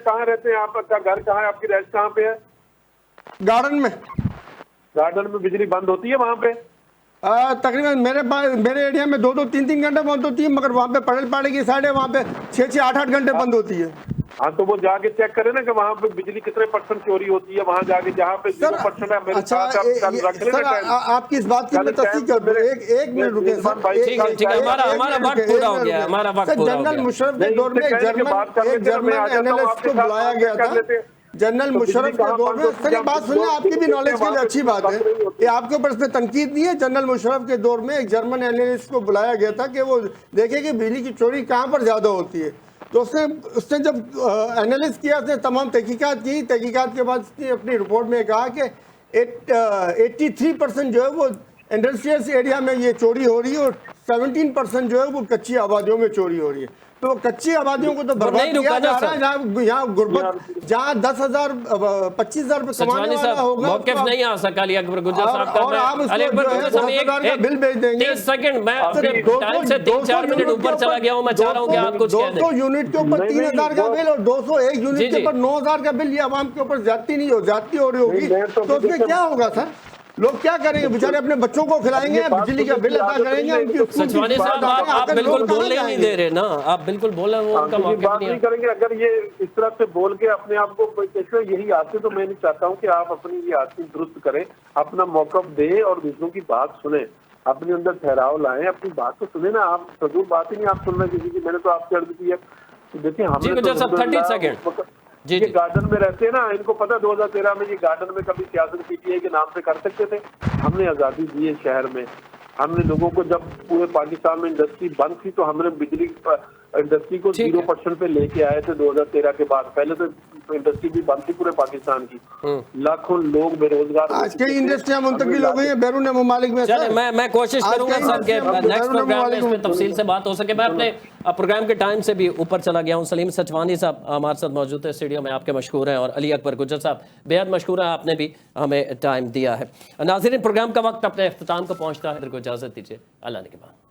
कहाँ रहते हैं आप? आपका घर कहाँ है? आपकी रैस्ट कहाँ पे है? गार्डन में। गार्डन में बिजली बंद होती है वहाँ पे? तकरीबन मेरे एरिया में 2-2, 3-3 घंटे बंद होती है, मगर वहाँ पे पड़ल पाड़े की साइड है, वहाँ पे 6-6, 8-8 घंटे बंद होती है। हाँ तो वो जाके चेक करें ना कि वहाँ पे बिजली कितने % चोरी होती है, वहाँ जाके जहाँ पे 0% है। अच्छा आपकी इस बात की मैं तस्दीक कर दूं। एक मिनट रुके सर, ठीक है, हमारा वक्त पूरा हो गया, हमारा वक्त पूरा हो गया। जनरल मुशर्रफ के दौर में एक जर्मन एनालिस्ट को बुलाया गया था। जनरल मुशर्रफ के दौर में, सर ये बात सुनिए, आपकी भी नॉलेज के लिए अच्छी बात है, ये आपके ऊपर इसमें तनकीद नहीं है। जनरल मुशर्रफ के दौर में एक जर्मन एनालिस्ट को बुलाया गया था कि वो देखे कि बिजली की चोरी कहाँ पर ज्यादा होती है। तो उसने जब एनालिस्ट किया, उसने तमाम तहकीकात की, तहकीकात के बाद उसने अपनी रिपोर्ट में कहा कि 83% जो है वो इंडस्ट्रियल एरिया में ये चोरी हो रही है और 17% जो है वो कच्ची आबादियों में चोरी हो रही है। तो कच्ची आबादियों को तो बर्बाद किया जा रहा है, यहाँ गुर्बत, जहाँ 10,000 25,000 रुपए कमाने वाला होगा मौक़िफ़ नहीं आ सका। अली अकबर गुज्जर साहब का, और आप अली अकबर गुज्जर साहब एक बिल भेज देंगे। 30 सेकंड, मैं अपने टाइम से 3-4 मिनट ऊपर चला गया हूँ। मैं चाह रहा हूँ कि आप कुछ कह दें। 200 यूनिट के ऊपर 3,000 का बिल और 201 यूनिट के ऊपर 9,000 का बिल, ये आवाम के ऊपर ज्यादती नहीं हो, ज्यादती हो रही होगी तो उसमें क्या होगा सर? लोग क्या करेंगे बेचारे, अपने बच्चों को खिलाएंगे, बिजली का बिल अदा करेंगे, उनकी स्कूल सचवानी फीस साहब, अदा करेंगे, आप आखिर बिल्कुल लोग कहाँ बोलने ही नहीं जाएंगे? दे रहे ना, आप बिल्कुल बोल रहे हैं, वो उनका मौका बात नहीं नहीं है। करेंगे। अगर ये इस तरह से बोल के अपने आप को देखो, यही आते, तो मैं नहीं चाहता हूँ कि आप अपनी ये आदतें दुरुस्त करें, अपना मौका दें और दूसरों की बात सुने, अपने अंदर ठहराव लाएं, अपनी बात तो सुने ना। आप फजूल बात ही नहीं आप सुन रहे किसी की। मैंने तो आपसे अर्ज की है, तो देखिए जी हमने गुजर साहब, 30 सेकंड। जी ये जी गार्डन में रहते हैं ना, इनको पता 2013 में ये गार्डन में कभी सियासत पीटीआई के नाम से कर सकते थे। हमने आजादी दी है शहर में, हमने लोगों को, जब पूरे पाकिस्तान में इंडस्ट्री बंद थी तो हमने बिजली इंडस्ट्री को ठीक है। 0% पे लेके आए थे 2013 के बाद। पहले तो इंडस्ट्री भी बंद थी पूरे पाकिस्तान की, लाखों लोग बेरोजगार हो आज चुके कई थे। इंडस्ट्रियां मुंतकिल हमने हो गई हैं बैरून ममालिक में। चले, सर, मैं कोशिश आज करूंगा कई सर के इंडस्ट्रियां नेक्स्ट बैरून प्रोग्राम में इस पे ममालिक में- तफसील से बात हो सके। मैं अपने प्रोग्राम के टाइम से भी ऊपर चला गया हूं। सलीम सचवानी साहब हमारे साथ मौजूद है स्टूडियो में, आपके मशहूर हैं, और अली अकबर गुज्जर साहब बेहद मशहूर हैं, आपने भी हमें टाइम दिया है। नाज़रीन, प्रोग्राम का वक्त अपने अख्ताम को पहुंचता है, इधर को इजाज़त दीजिए, अल्लाह ने के बाद।